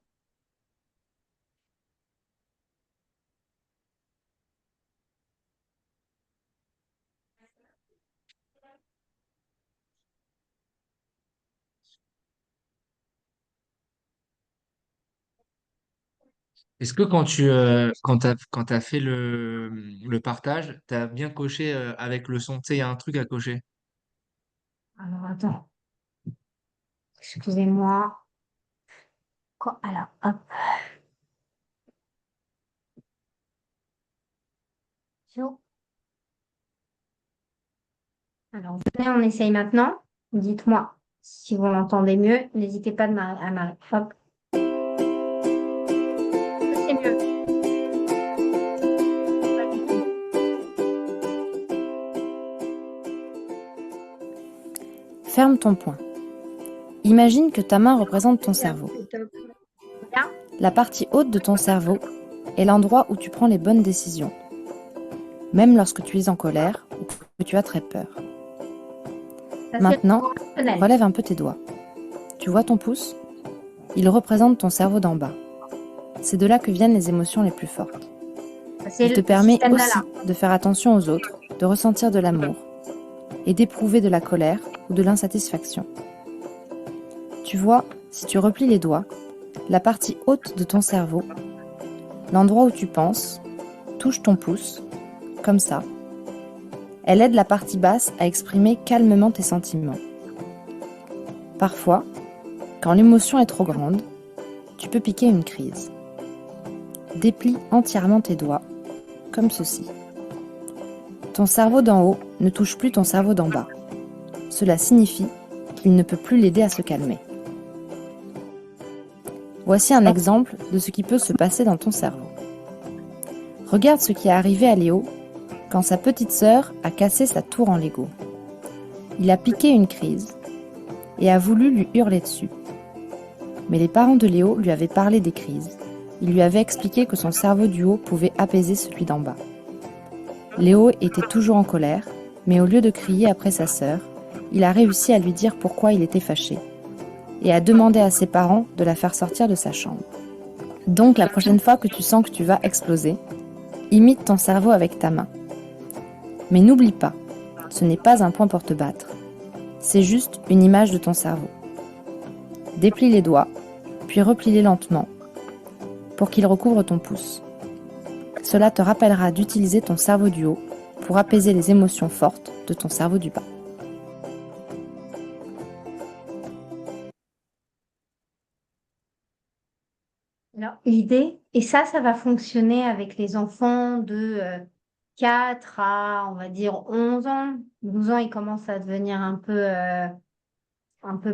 Est-ce que quand t'as fait le partage, tu as bien coché avec le son? Tu sais, il y a un truc à cocher. Alors, attends, excusez-moi. Alors, hop. Zo. Alors, venez, on essaye maintenant. Dites-moi si vous l'entendez mieux. N'hésitez pas à m'arrêter. Hop. C'est mieux. Pas du tout. Ferme ton poing. Imagine que ta main représente ton cerveau. C'est top. Bien. La partie haute de ton cerveau est l'endroit où tu prends les bonnes décisions, même lorsque tu es en colère ou que tu as très peur. Ça, c'est Maintenant, rationnel. relève un peu tes doigts. Tu vois ton pouce? Il représente ton cerveau d'en bas. C'est de là que viennent les émotions les plus fortes. Ça, c'est Il te le permet système aussi d'alarme. de faire attention aux autres, de ressentir de l'amour et d'éprouver de la colère ou de l'insatisfaction. Tu vois, si tu replies les doigts, la partie haute de ton cerveau, l'endroit où tu penses, touche ton pouce, comme ça. Elle aide la partie basse à exprimer calmement tes sentiments. Parfois, quand l'émotion est trop grande, tu peux piquer une crise. Déplie entièrement tes doigts, comme ceci. Ton cerveau d'en haut ne touche plus ton cerveau d'en bas. Cela signifie qu'il ne peut plus l'aider à se calmer. Voici un exemple de ce qui peut se passer dans ton cerveau. Regarde ce qui est arrivé à Léo quand sa petite sœur a cassé sa tour en Lego. Il a piqué une crise et a voulu lui hurler dessus. Mais les parents de Léo lui avaient parlé des crises. Ils lui avaient expliqué que son cerveau du haut pouvait apaiser celui d'en bas. Léo était toujours en colère, mais au lieu de crier après sa sœur, il a réussi à lui dire pourquoi il était fâché et a demandé à ses parents de la faire sortir de sa chambre. Donc la prochaine fois que tu sens que tu vas exploser, imite ton cerveau avec ta main. Mais n'oublie pas, ce n'est pas un point pour te battre. C'est juste une image de ton cerveau. Déplie les doigts, puis replie-les lentement pour qu'ils recouvrent ton pouce. Cela te rappellera d'utiliser ton cerveau du haut pour apaiser les émotions fortes de ton cerveau du bas. Alors, l'idée, et ça va fonctionner avec les enfants de 4 à, on va dire, 11 ans. 12 ans, ils commencent à devenir un peu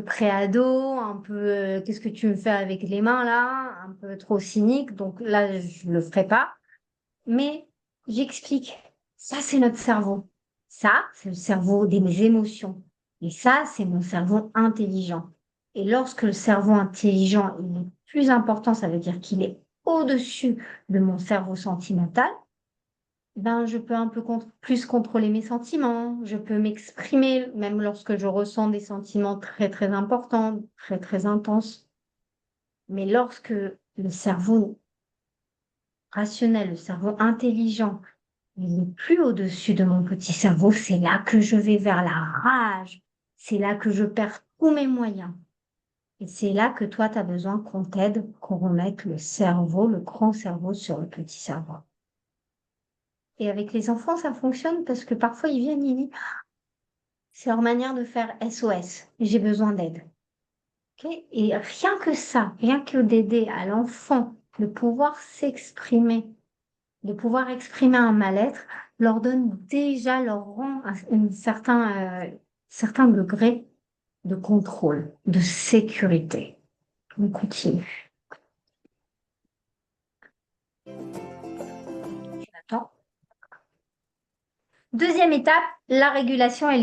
pré-ado, un peu qu'est-ce que tu veux faire avec les mains là, un peu trop cynique. Donc là, je le ferai pas. Mais j'explique. Ça, c'est notre cerveau. Ça, c'est le cerveau des émotions. Et ça, c'est mon cerveau intelligent. Et lorsque le cerveau intelligent il est plus important, ça veut dire qu'il est au-dessus de mon cerveau sentimental, ben, je peux un peu plus contrôler mes sentiments, je peux m'exprimer même lorsque je ressens des sentiments très, très importants, très, très intenses. Mais lorsque le cerveau rationnel, le cerveau intelligent, il n'est plus au-dessus de mon petit cerveau, c'est là que je vais vers la rage, c'est là que je perds tous mes moyens. Et c'est là que toi, tu as besoin qu'on t'aide, qu'on remette le cerveau, le grand cerveau sur le petit cerveau. Et avec les enfants, ça fonctionne parce que parfois, ils viennent, ils disent, c'est leur manière de faire SOS, j'ai besoin d'aide. Okay. Et rien que ça, rien que d'aider à l'enfant de pouvoir s'exprimer, de pouvoir exprimer un mal-être, leur donne déjà, leur rend un certain degré de contrôle, de sécurité. On continue. Attends. Deuxième étape, la régulation et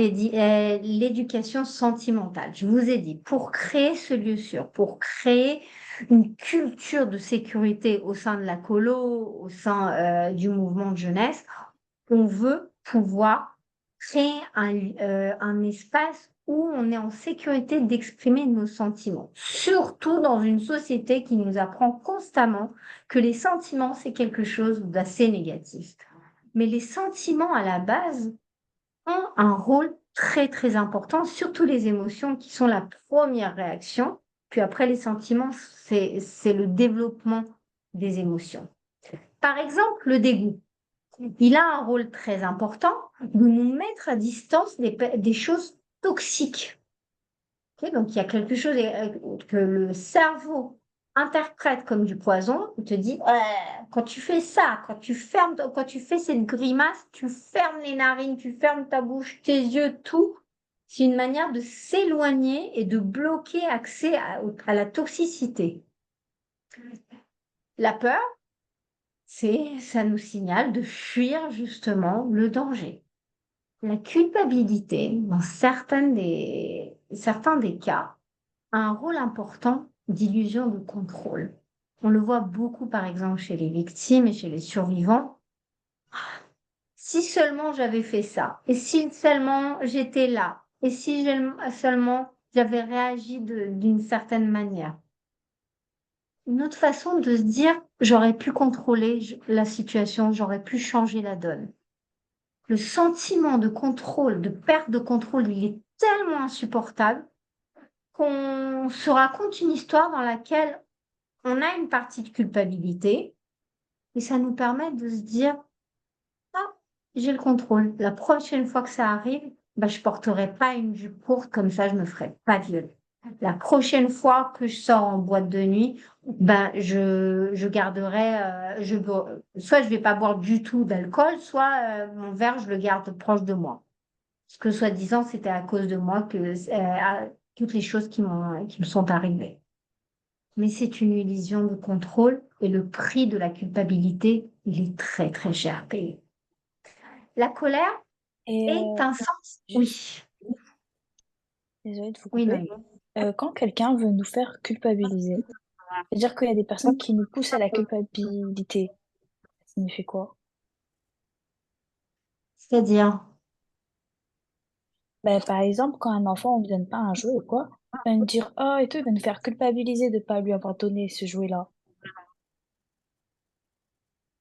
l'éducation sentimentale. Je vous ai dit, pour créer ce lieu sûr, pour créer une culture de sécurité au sein de la colo, au sein du mouvement de jeunesse, on veut pouvoir créer un espace où on est en sécurité d'exprimer nos sentiments. Surtout dans une société qui nous apprend constamment que les sentiments, c'est quelque chose d'assez négatif. Mais les sentiments, à la base, ont un rôle très, très important, surtout les émotions qui sont la première réaction. Puis après, les sentiments, c'est le développement des émotions. Par exemple, le dégoût. Il a un rôle très important de nous mettre à distance des choses toxiques. Ok, donc, il y a quelque chose que le cerveau interprète comme du poison. Il te dit, quand tu fais ça, quand tu fais cette grimace, tu fermes les narines, tu fermes ta bouche, tes yeux, tout. C'est une manière de s'éloigner et de bloquer accès à la toxicité. La peur, ça nous signale de fuir justement le danger. La culpabilité, dans certains des cas, a un rôle important d'illusion de contrôle. On le voit beaucoup, par exemple, chez les victimes et chez les survivants. Si seulement j'avais fait ça, et si seulement j'étais là, et si seulement j'avais réagi d'une certaine manière. Une autre façon de se dire, j'aurais pu contrôler la situation, j'aurais pu changer la donne. Le sentiment de contrôle, de perte de contrôle, il est tellement insupportable qu'on se raconte une histoire dans laquelle on a une partie de culpabilité et ça nous permet de se dire, ah, j'ai le contrôle. La prochaine fois que ça arrive, je ne porterai pas une jupe courte, comme ça je ne me ferai pas violer. La prochaine fois que je sors en boîte de nuit, je garderai, soit je ne vais pas boire du tout d'alcool, soit mon verre, je le garde proche de moi. Parce que soi-disant, c'était à cause de moi que toutes les choses qui me sont arrivées. Mais c'est une illusion de contrôle et le prix de la culpabilité, il est très, très cher payé. La colère Et est un sens. juste, Oui, désolée de vous oui, couper. Noémie. Quand quelqu'un veut nous faire culpabiliser, c'est-à-dire qu'il y a des personnes qui nous poussent à la culpabilité, ça signifie quoi? C'est-à-dire, Par exemple, quand un enfant, on lui donne pas un jouet ou quoi, il va nous dire, oh, et tout, il va nous faire culpabiliser de pas lui avoir donné ce jouet-là.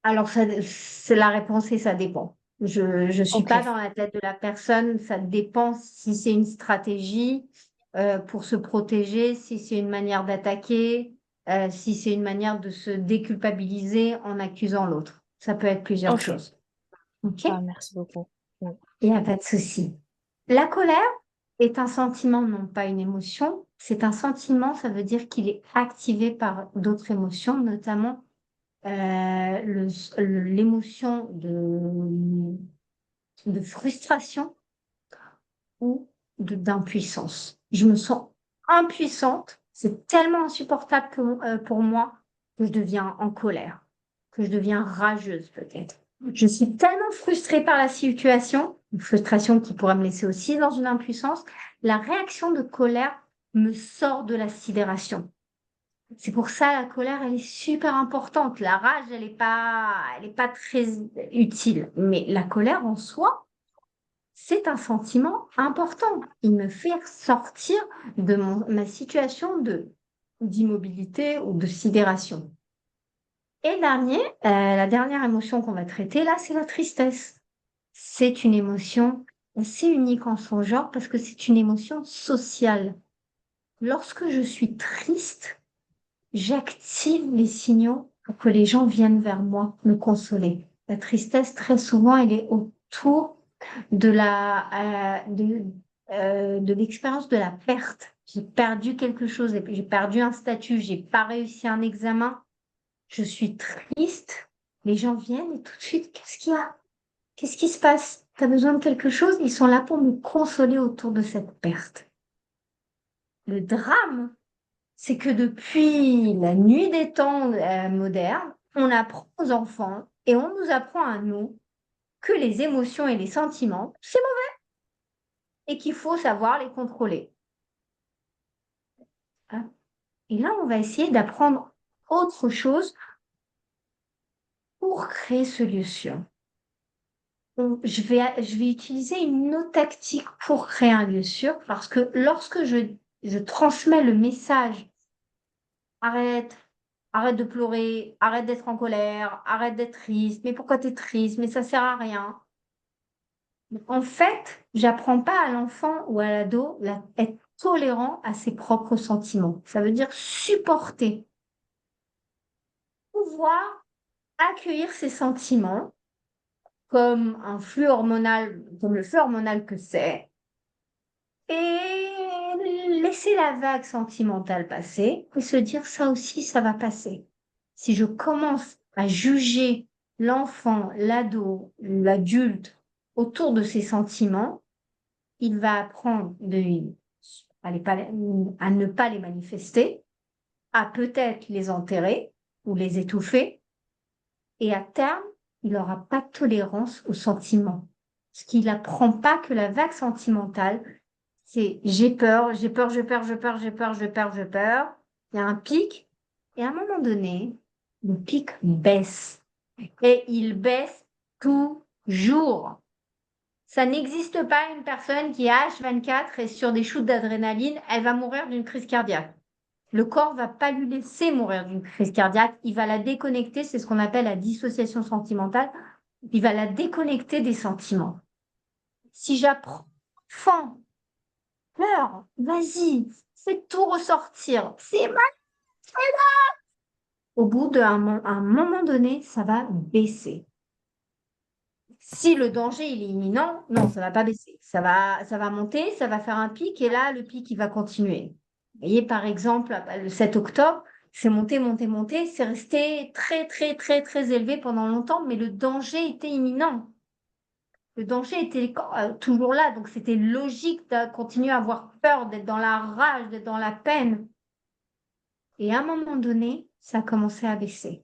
alors c'est la réponse et ça dépend. Je ne suis Ok, pas dans la tête de la personne, ça dépend si c'est une stratégie pour se protéger, si c'est une manière d'attaquer, si c'est une manière de se déculpabiliser en accusant l'autre. Ça peut être plusieurs ok. choses. OK? Ah, merci beaucoup. Oui. Il n'y a pas de souci. La colère est un sentiment, non pas une émotion. C'est un sentiment, ça veut dire qu'il est activé par d'autres émotions, notamment l'émotion de frustration ou d'impuissance. Je me sens impuissante, c'est tellement insupportable pour moi que je deviens en colère, que je deviens rageuse peut-être. Je suis tellement frustrée par la situation, une frustration qui pourrait me laisser aussi dans une impuissance, la réaction de colère me sort de la sidération. C'est pour ça la colère, elle est super importante. La rage, elle est pas très utile. Mais la colère en soi, c'est un sentiment important. Il me fait sortir de ma situation d'immobilité ou de sidération. Et la dernière émotion qu'on va traiter là, c'est la tristesse. C'est une émotion assez unique en son genre parce que c'est une émotion sociale. Lorsque je suis triste, j'active les signaux pour que les gens viennent vers moi me consoler. La tristesse, très souvent, elle est autour de l'expérience de la perte. J'ai perdu quelque chose, j'ai perdu un statut, j'ai pas réussi un examen, je suis triste. Les gens viennent et tout de suite, qu'est-ce qu'il y a? Qu'est-ce qui se passe? Tu as besoin de quelque chose? Ils sont là pour me consoler autour de cette perte. Le drame, c'est que depuis la nuit des temps modernes, on apprend aux enfants et on nous apprend à nous que les émotions et les sentiments, c'est mauvais et qu'il faut savoir les contrôler. Hein. Et là, on va essayer d'apprendre autre chose pour créer ce lieu sûr. Je vais utiliser une autre tactique pour créer un lieu sûr parce que lorsque je transmets le message, arrête, arrête de pleurer, arrête d'être en colère, arrête d'être triste, mais pourquoi tu es triste, mais ça sert à rien. En fait, j'apprends pas à l'enfant ou à l'ado à être tolérant à ses propres sentiments. Ça veut dire supporter, pouvoir accueillir ses sentiments comme un flux hormonal, comme le flux hormonal que c'est, et laisser la vague sentimentale passer et se dire ça aussi, ça va passer. Si je commence à juger l'enfant, l'ado, l'adulte autour de ses sentiments, il va apprendre à ne pas les manifester, à peut-être les enterrer ou les étouffer, et à terme, il n'aura pas de tolérance aux sentiments. Parce qu'il n'apprend pas que la vague sentimentale, c'est j'ai peur, j'ai peur, j'ai peur, j'ai peur, j'ai peur, j'ai peur, j'ai peur. Il y a un pic, et à un moment donné, le pic baisse. Et il baisse toujours. Ça n'existe pas une personne qui est H24 et sur des shoots d'adrénaline, elle va mourir d'une crise cardiaque. Le corps va pas lui laisser mourir d'une crise cardiaque, il va la déconnecter, c'est ce qu'on appelle la dissociation sentimentale, il va la déconnecter des sentiments. Si j'apprends, enfant, pleure, vas-y, fais tout ressortir, c'est mal, c'est là. Au bout d'un moment donné, ça va baisser. Si le danger il est imminent, non, ça va pas baisser. Ça va monter, ça va faire un pic, et là, le pic, il va continuer. Vous voyez, par exemple, le 7 octobre, c'est monté, monté, monté, c'est resté très, très, très, très élevé pendant longtemps, mais le danger était imminent. Le danger était toujours là, donc c'était logique de continuer à avoir peur, d'être dans la rage, d'être dans la peine. Et à un moment donné, ça a commencé à baisser.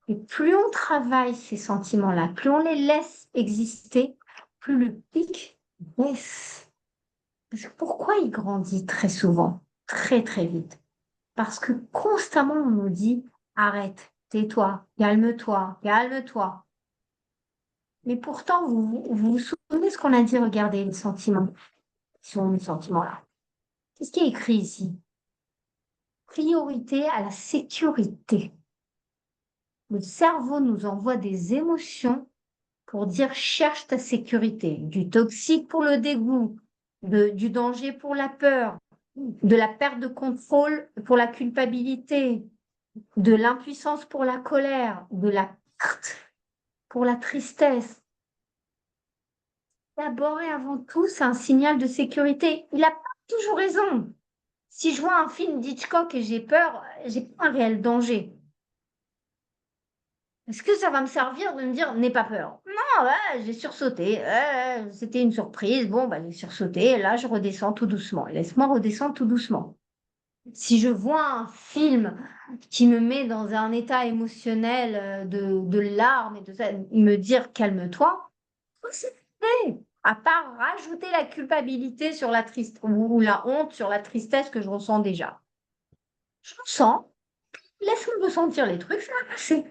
Et plus on travaille ces sentiments-là, plus on les laisse exister, plus le pic baisse. Parce que pourquoi il grandit très souvent, très très vite? Parce que constamment on nous dit arrête, tais-toi, calme-toi, calme-toi. Mais pourtant, vous souvenez ce qu'on a dit, regardez les sentiments, sur les sentiments-là. Qu'est-ce qui est écrit ici? Priorité à la sécurité. Le cerveau nous envoie des émotions pour dire cherche ta sécurité, du toxique pour le dégoût, du danger pour la peur, de la perte de contrôle pour la culpabilité, de l'impuissance pour la colère, de la perte pour la tristesse. D'abord et avant tout, c'est un signal de sécurité. Il n'a pas toujours raison. Si je vois un film d'Hitchcock et j'ai peur, j'ai pas un réel danger. Est-ce que ça va me servir de me dire n'aie pas peur? Non, ouais, j'ai sursauté. C'était une surprise. Bon, bah, j'ai sursauté. Là, je redescends tout doucement. Laisse-moi redescendre tout doucement. Si je vois un film qui me met dans un état émotionnel de larmes et de ça, me dire calme-toi, c'est fait. À part rajouter la culpabilité sur la tristesse ou la honte sur la tristesse que je ressens déjà. Je ressens, laisse-moi ressentir les trucs, ça va passer.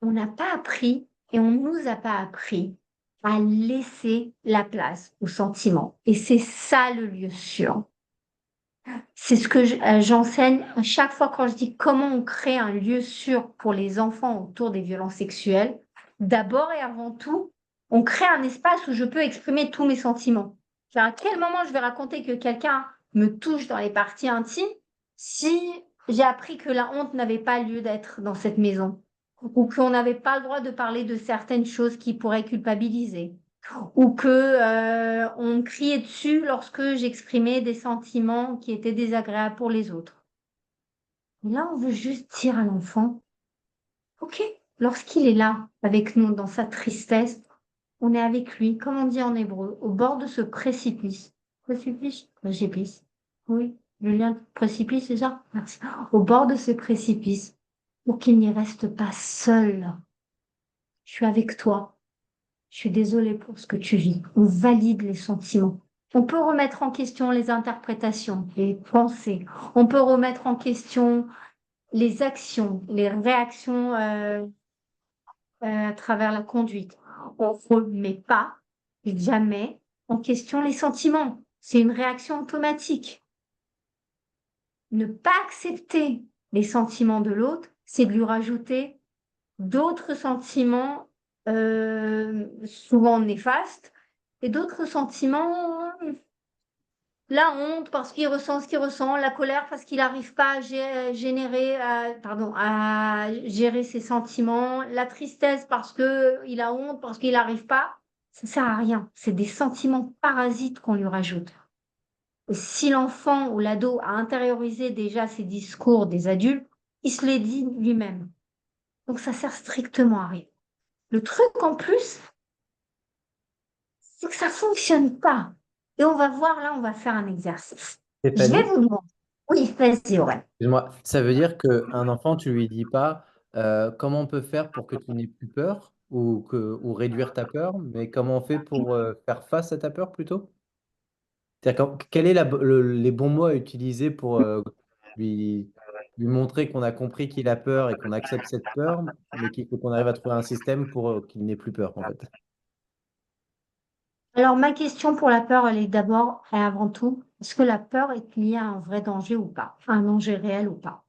On n'a pas appris et on ne nous a pas appris à laisser la place aux sentiments. Et c'est ça le lieu sûr. C'est ce que j'enseigne à chaque fois quand je dis comment on crée un lieu sûr pour les enfants autour des violences sexuelles. D'abord et avant tout, on crée un espace où je peux exprimer tous mes sentiments. Genre, à quel moment je vais raconter que quelqu'un me touche dans les parties intimes si j'ai appris que la honte n'avait pas lieu d'être dans cette maison ou qu'on n'avait pas le droit de parler de certaines choses qui pourraient culpabiliser ou que on me criait dessus lorsque j'exprimais des sentiments qui étaient désagréables pour les autres. Et là, on veut juste dire à l'enfant, ok, lorsqu'il est là avec nous dans sa tristesse, on est avec lui, comme on dit en hébreu, au bord de ce précipice. Précipice? Précipice. Oui, Julien, précipice, c'est ça? Merci. Au bord de ce précipice, pour qu'il n'y reste pas seul. Je suis avec toi. Je suis désolée pour ce que tu vis. On valide les sentiments. On peut remettre en question les interprétations, les pensées. On peut remettre en question les actions, les réactions à travers la conduite. On ne remet pas jamais en question les sentiments. C'est une réaction automatique. Ne pas accepter les sentiments de l'autre, c'est de lui rajouter d'autres sentiments souvent néfastes et d'autres sentiments La honte parce qu'il ressent ce qu'il ressent, la colère parce qu'il n'arrive pas à à gérer ses sentiments, la tristesse parce qu'il a honte, parce qu'il n'arrive pas. Ça sert à rien. C'est des sentiments parasites qu'on lui rajoute. Et si l'enfant ou l'ado a intériorisé déjà ces discours des adultes, il se les dit lui-même. Donc ça sert strictement à rien. Le truc en plus, c'est que ça fonctionne pas. Et on va voir, là, on va faire un exercice. Je vais Stéphanie, vous demander. Oui, vas-y, ouais. excuse-moi, ça veut dire qu'un enfant, tu lui dis pas comment on peut faire pour que tu n'aies plus peur ou réduire ta peur, mais comment on fait pour faire face à ta peur plutôt? C'est-à-dire, quels est les bons mots à utiliser pour lui, lui montrer qu'on a compris qu'il a peur et qu'on accepte cette peur, mais qu'il faut qu'on arrive à trouver un système pour qu'il n'ait plus peur, en fait. Alors, ma question pour la peur, elle est d'abord et avant tout, est-ce que la peur est liée à un vrai danger ou pas? Un danger réel ou pas?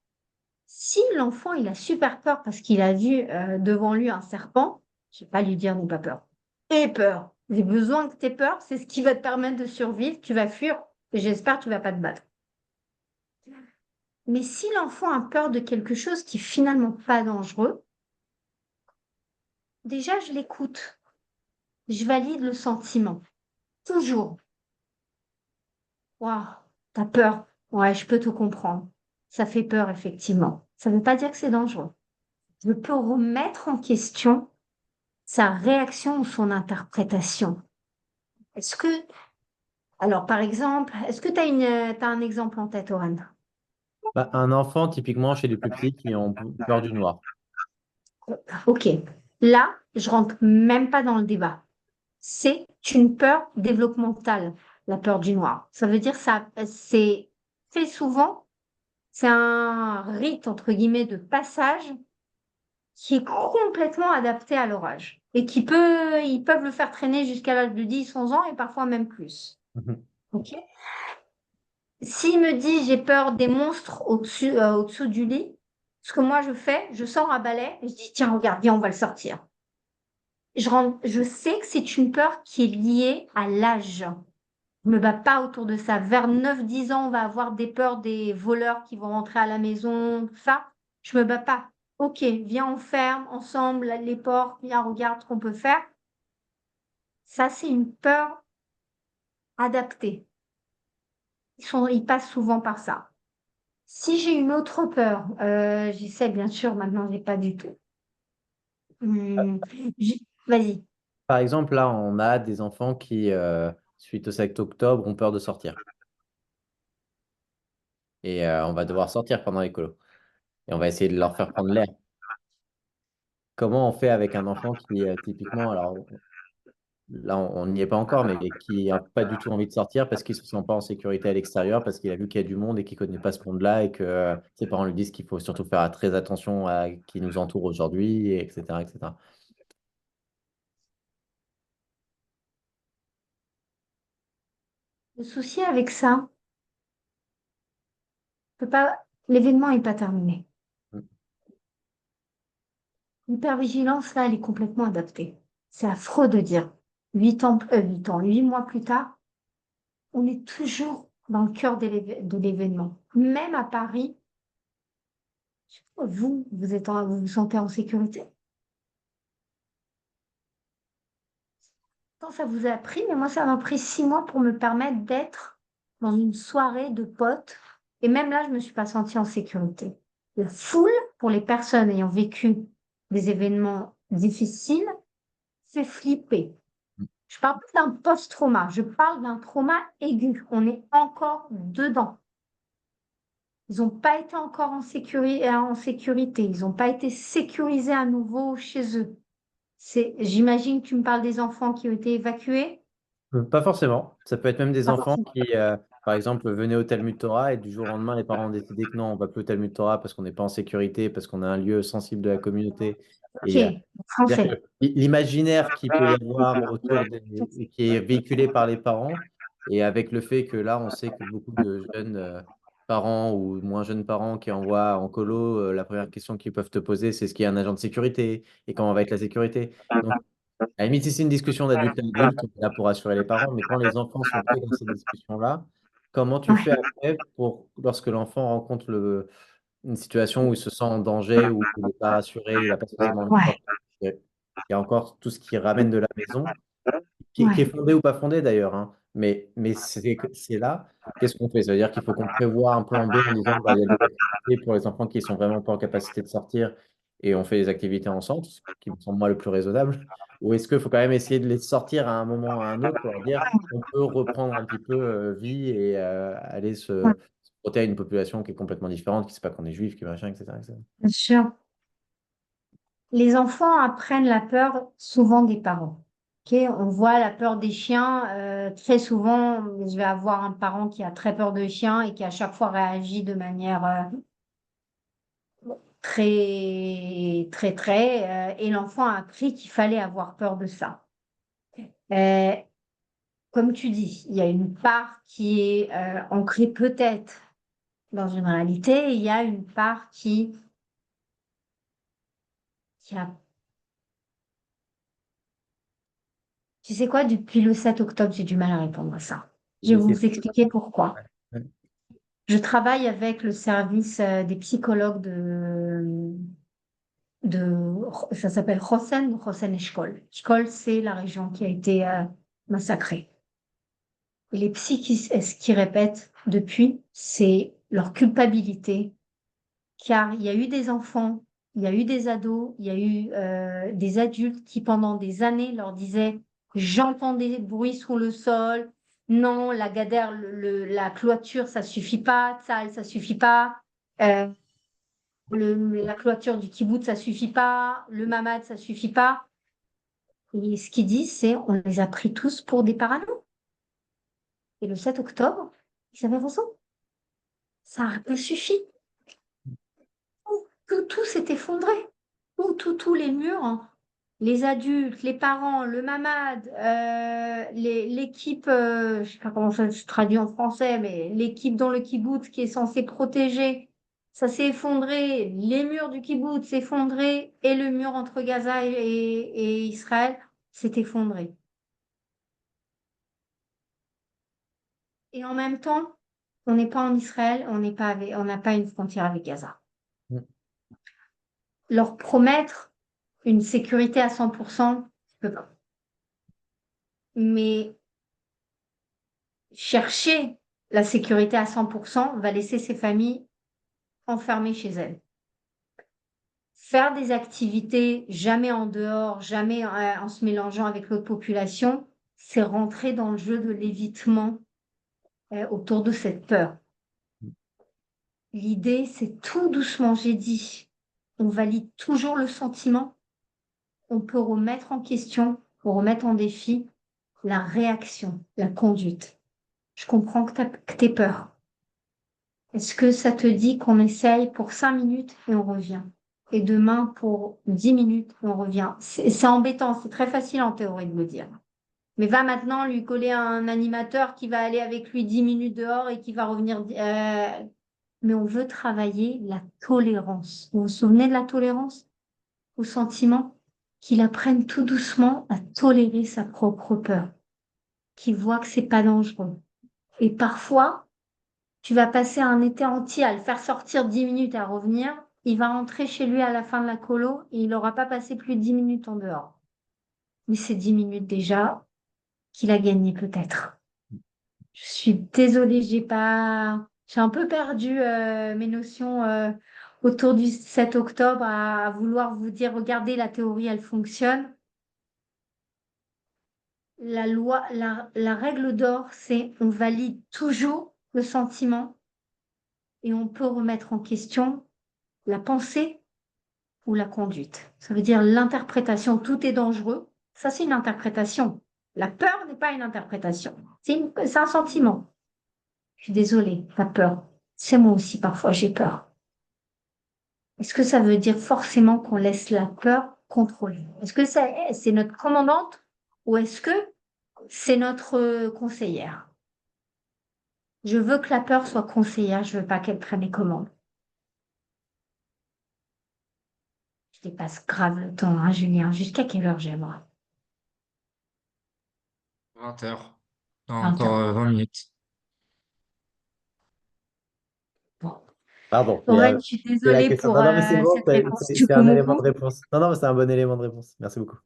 Si l'enfant, il a super peur parce qu'il a vu devant lui un serpent, je vais pas lui dire n'aie pas peur. Aie peur. J'ai besoin que tu aies peur, c'est ce qui va te permettre de survivre. Tu vas fuir et j'espère que tu vas pas te battre. Mais si l'enfant a peur de quelque chose qui est finalement pas dangereux, déjà, je l'écoute. Je valide le sentiment. Toujours. Waouh, t'as peur. Ouais, je peux te comprendre. Ça fait peur, effectivement. Ça ne veut pas dire que c'est dangereux. Je peux remettre en question sa réaction ou son interprétation. Est-ce que, alors par exemple, est-ce que tu as t'as un exemple en tête, Oran? Bah, un enfant, typiquement chez les plus petits qui ont peur du noir. Ok. Là, je rentre même pas dans le débat. C'est une peur développementale, la peur du noir. Ça veut dire ça, c'est très souvent, c'est un rite, entre guillemets, de passage qui est complètement adapté à leur âge et ils peuvent le faire traîner jusqu'à l'âge de 10, 11 ans et parfois même plus. Mhm. Ok. S'il me dit j'ai peur des monstres au-dessous du lit, ce que moi je fais, je sors un balai et je dis tiens, regarde, viens, on va le sortir. Je sais que c'est une peur qui est liée à l'âge. Je me bats pas autour de ça. Vers 9, 10 ans, on va avoir des peurs des voleurs qui vont rentrer à la maison, tout ça. Je me bats pas. Ok, viens, on ferme ensemble les portes, viens, regarde ce qu'on peut faire. Ça, c'est une peur adaptée. Ils passent souvent par ça. Si j'ai une autre peur, j'essaie bien sûr, maintenant, j'ai pas du tout. Hum, Vas-y. Par exemple, là, on a des enfants qui, suite au 7 octobre, ont peur de sortir. Et on va devoir sortir pendant les colos. Et on va essayer de leur faire prendre l'air. Comment on fait avec un enfant qui, typiquement, alors là, on n'y est pas encore, mais qui n'a pas du tout envie de sortir parce qu'il ne se sent pas en sécurité à l'extérieur, parce qu'il a vu qu'il y a du monde et qu'il ne connaît pas ce monde-là et que ses parents lui disent qu'il faut surtout faire très attention à qui nous entoure aujourd'hui, etc., etc. Le souci avec ça, l'événement n'est pas terminé. Mm. L'hypervigilance, là, elle est complètement adaptée. C'est affreux de dire 8 mois plus tard, on est toujours dans le cœur de l'événement. Même à Paris, vous vous sentez en sécurité? Quand ça vous a pris, mais moi, ça m'a pris 6 mois pour me permettre d'être dans une soirée de potes. Et même là, je ne me suis pas sentie en sécurité. La foule, pour les personnes ayant vécu des événements difficiles, fait flipper. Je parle pas d'un post-trauma, je parle d'un trauma aigu. On est encore dedans. Ils n'ont pas été encore en sécurité. Ils n'ont pas été sécurisés à nouveau chez eux. J'imagine que tu me parles des enfants qui ont été évacués. Pas forcément. Ça peut être même des Pas enfants forcément. qui, par exemple, venaient au Talmud Torah et du jour au lendemain, les parents ont décidé que non, on ne va plus au Talmud Torah parce qu'on n'est pas en sécurité, parce qu'on a un lieu sensible de la communauté. Ok, Et c'est-à-dire français. que l'imaginaire qu'il peut y avoir autour qui est véhiculé par les parents, et avec le fait que là, on sait que beaucoup de jeunes parents ou moins jeunes parents qui envoient en colo, la première question qu'ils peuvent te poser, c'est est-ce qu'il y a un agent de sécurité et comment va être la sécurité. Donc, à la limite, si c'est une discussion d'adulte à adulte, on est là pour rassurer les parents, mais quand les enfants sont pris dans ces discussions-là, comment tu Ouais. fais après lorsque l'enfant rencontre une situation où il se sent en danger, où il n'est pas rassuré, il n'a pas forcément envie de Ouais. sortir. Il y a encore tout ce qui ramène de la maison, qui est Ouais. fondé ou pas fondé d'ailleurs, hein. Mais c'est là. Qu'est-ce qu'on fait? Ça veut dire qu'il faut qu'on prévoit un plan B en disant bah, il y a des activités pour les enfants qui sont vraiment pas en capacité de sortir et on fait des activités ensemble, ce qui me semble moi le plus raisonnable. Ou est-ce qu'il faut quand même essayer de les sortir à un moment ou à un autre pour leur dire on peut reprendre un petit peu vie et aller se frotter à une population qui est complètement différente, qui ne sait pas qu'on est juif, qui machin, etc., etc. Bien sûr. Les enfants apprennent la peur souvent des parents. Ok, on voit la peur des chiens. Très souvent, je vais avoir un parent qui a très peur de chiens et qui à chaque fois réagit de manière et l'enfant a appris qu'il fallait avoir peur de ça. Euh, Comme tu dis, il y a une part qui est ancrée peut-être dans une réalité, et il y a une part qui a... Tu sais quoi, depuis le 7 octobre, j'ai du mal à répondre à ça. Je vais vous expliquer pourquoi. Ouais. Je travaille avec le service des psychologues ça s'appelle Hosen Eshkol. Eshkol, c'est la région qui a été massacrée. Et les psys ce qu'ils répètent depuis, c'est leur culpabilité, car il y a eu des enfants, il y a eu des ados, il y a eu des adultes qui pendant des années leur disaient j'entends des bruits sous le sol, non, la gadère, la clôture, ça suffit pas, ça suffit pas, euh, la clôture du kibboutz, ça suffit pas, le mamad, ça suffit pas. Et ce qu'ils disent, c'est on les a pris tous pour des paranos. Et le 7 octobre, ils avaient raison. Ça a pas suffi. Tout s'est effondré. Tous les murs, hein. Les adultes, les parents, le mamad, l'équipe, je ne sais pas comment ça se traduit en français, mais l'équipe dans le kibboutz qui est censée protéger, ça s'est effondré. Les murs du kibboutz s'est effondré et le mur entre Gaza et Israël s'est effondré. Et en même temps, on n'est pas en Israël, on n'a pas une frontière avec Gaza. Mm. Leur promettre une sécurité à 100%, je peux pas. Mais chercher la sécurité à 100% va laisser ces familles enfermées chez elles. Faire des activités jamais en dehors, jamais en se mélangeant avec l'autre population, c'est rentrer dans le jeu de l'évitement autour de cette peur. L'idée, c'est tout doucement, j'ai dit, on valide toujours le sentiment, on peut remettre en question, remettre en défi la réaction, la conduite. Je comprends que tu aies peur. Est-ce que ça te dit qu'on essaye pour 5 minutes et on revient? Et demain pour 10 minutes et on revient? C'est embêtant, c'est très facile en théorie de le dire. Mais va maintenant lui coller un animateur qui va aller avec lui 10 minutes dehors et qui va revenir. Mais on veut travailler la tolérance. Vous vous souvenez de la tolérance au sentiment? Qu'il apprenne tout doucement à tolérer sa propre peur, qu'il voit que c'est pas dangereux. Et parfois, tu vas passer un été entier à le faire sortir 10 minutes à revenir. Il va rentrer chez lui à la fin de la colo et il n'aura pas passé plus de 10 minutes en dehors. Mais c'est 10 minutes déjà qu'il a gagné peut-être. Je suis désolée, j'ai un peu perdu mes notions autour du 7 octobre à vouloir vous dire, regardez, la théorie, elle fonctionne. La règle d'or, c'est on valide toujours le sentiment et on peut remettre en question la pensée ou la conduite. Ça veut dire l'interprétation, tout est dangereux. Ça, c'est une interprétation. La peur n'est pas une interprétation. C'est un sentiment. Je suis désolée, la peur. C'est moi aussi, parfois, j'ai peur. Est-ce que ça veut dire forcément qu'on laisse la peur contrôler? Est-ce que c'est notre commandante ou est-ce que c'est notre conseillère? Je veux que la peur soit conseillère, je veux pas qu'elle prenne les commandes. Je dépasse grave le temps, hein, Julien. Jusqu'à quelle heure j'aimerais? 20 heures. Dans 20 encore heures. 20 minutes. Pardon, mais Lorraine, je suis c'est la désolée question. pour Non, non, mais c'est bon, cette réponse. Du c'est coup, un mon élément de coup. réponse. Non, non, mais c'est un bon élément de réponse. Merci beaucoup.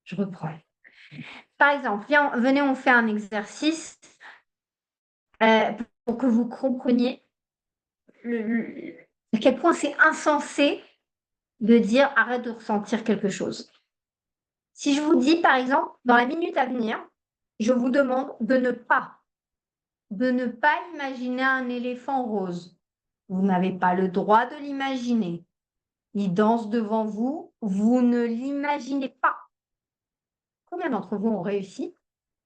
Je reprends. Par exemple, viens, venez, on fait un exercice pour que vous compreniez à quel point c'est insensé de dire arrête de ressentir quelque chose. Si je vous dis, par exemple, dans la minute à venir, je vous demande de ne pas imaginer un éléphant rose. Vous n'avez pas le droit de l'imaginer. Il danse devant vous, vous ne l'imaginez pas. Combien d'entre vous ont réussi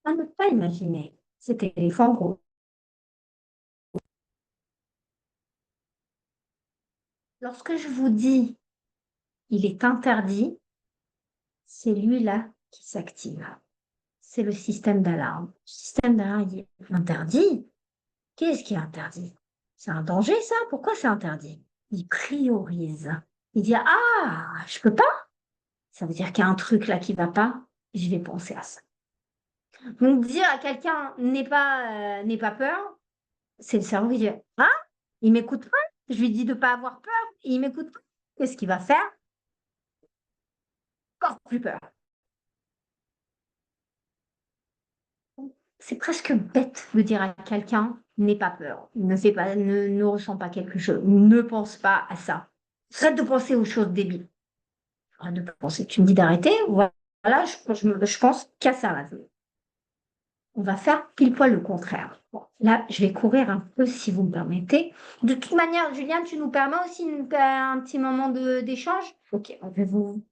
à ne pas imaginer cet éléphant rose? Lorsque je vous dis il est interdit, c'est lui-là qui s'active. C'est le système d'alarme. Le système d'alarme dit interdit. Qu'est-ce qui est interdit? C'est un danger, ça? Pourquoi c'est interdit? Il priorise. Il dit ah, je peux pas. Ça veut dire qu'il y a un truc là qui va pas. Je vais penser à ça. Donc dire à quelqu'un n'aie pas peur, c'est le cerveau qui dit ah, il m'écoute pas. Je lui dis de pas avoir peur. Il m'écoute pas. Qu'est-ce qu'il va faire? Encore plus peur. C'est presque bête de dire à quelqu'un n'aie pas peur, ne ressent pas quelque chose, ne pense pas à ça. Arrête de penser aux choses débiles. Arrête de penser. Tu me dis d'arrêter, voilà, je pense qu'à ça là. On va faire pile poil le contraire. Bon, là, je vais courir un peu si vous me permettez. De toute manière, Julien, tu nous permets aussi un petit moment d'échange? Ok, on va vous.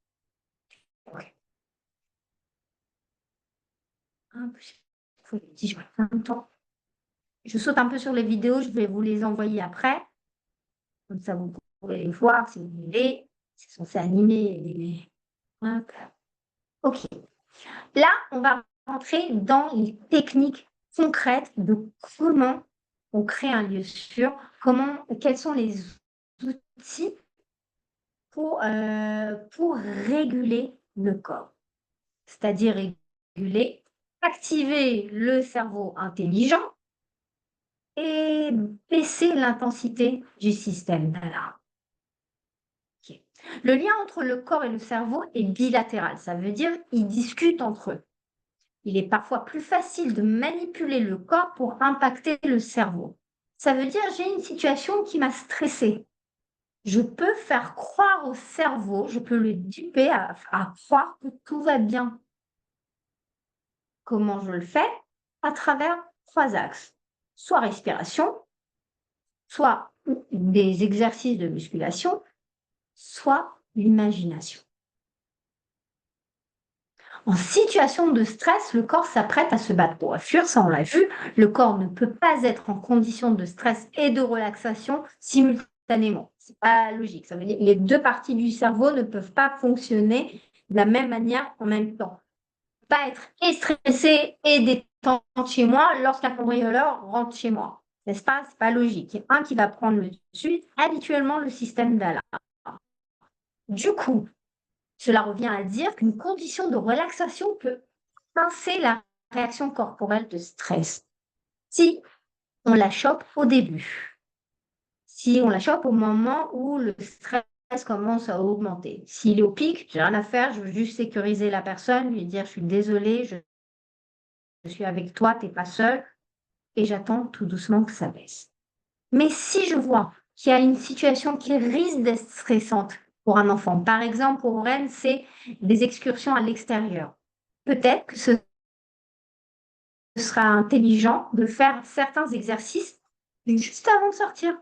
Ok. Hop, faut que je prenne un temps. Je saute un peu sur les vidéos, je vais vous les envoyer après. Comme ça, vous pouvez les voir si vous voulez. C'est censé animer. Hop. Ok. Là, on va rentrer dans les techniques concrètes de comment on crée un lieu sûr, quels sont les outils pour réguler le corps. C'est-à-dire réguler, activer le cerveau intelligent et baisser l'intensité du système d'alarme. Ok. Le lien entre le corps et le cerveau est bilatéral. Ça veut dire qu'ils discutent entre eux. Il est parfois plus facile de manipuler le corps pour impacter le cerveau. Ça veut dire j'ai une situation qui m'a stressée. Je peux faire croire au cerveau, je peux le duper à croire que tout va bien. Comment je le fais? À travers 3 axes. Soit respiration, soit des exercices de musculation, soit l'imagination. En situation de stress, le corps s'apprête à se battre pour fuir, ça on l'a vu. Le corps ne peut pas être en condition de stress et de relaxation simultanément. C'est pas logique. Ça veut dire que les 2 parties du cerveau ne peuvent pas fonctionner de la même manière en même temps. Pas être et stressé et détente chez moi lorsqu'un cambrioleur rentre chez moi. N'est-ce pas? C'est pas logique. Il y a un qui va prendre le dessus, habituellement le système d'alarme. Du coup, cela revient à dire qu'une condition de relaxation peut pincer la réaction corporelle de stress. Si on la chope au début, si on la chope au moment où le stress commence à augmenter. S'il est au pic, j'ai rien à faire, je veux juste sécuriser la personne, lui dire je suis désolée, je suis avec toi, tu n'es pas seul, et j'attends tout doucement que ça baisse. Mais si je vois qu'il y a une situation qui risque d'être stressante pour un enfant, par exemple pour Rennes, c'est des excursions à l'extérieur. Peut-être que ce sera intelligent de faire certains exercices juste avant de sortir.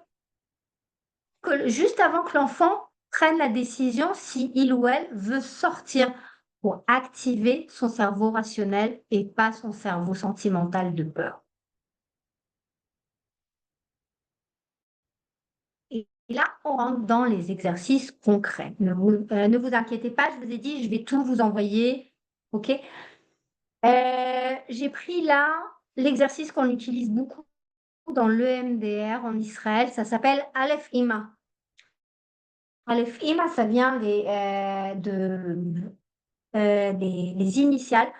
Juste avant que l'enfant prenne la décision si il ou elle veut sortir pour activer son cerveau rationnel et pas son cerveau sentimental de peur. Et là, on rentre dans les exercices concrets. Ne vous inquiétez pas, je vous ai dit, je vais tout vous envoyer. OK? J'ai pris là l'exercice qu'on utilise beaucoup dans l'EMDR en Israël. Ça s'appelle Aleph Ima. Aleph Ima, ça vient des initiales.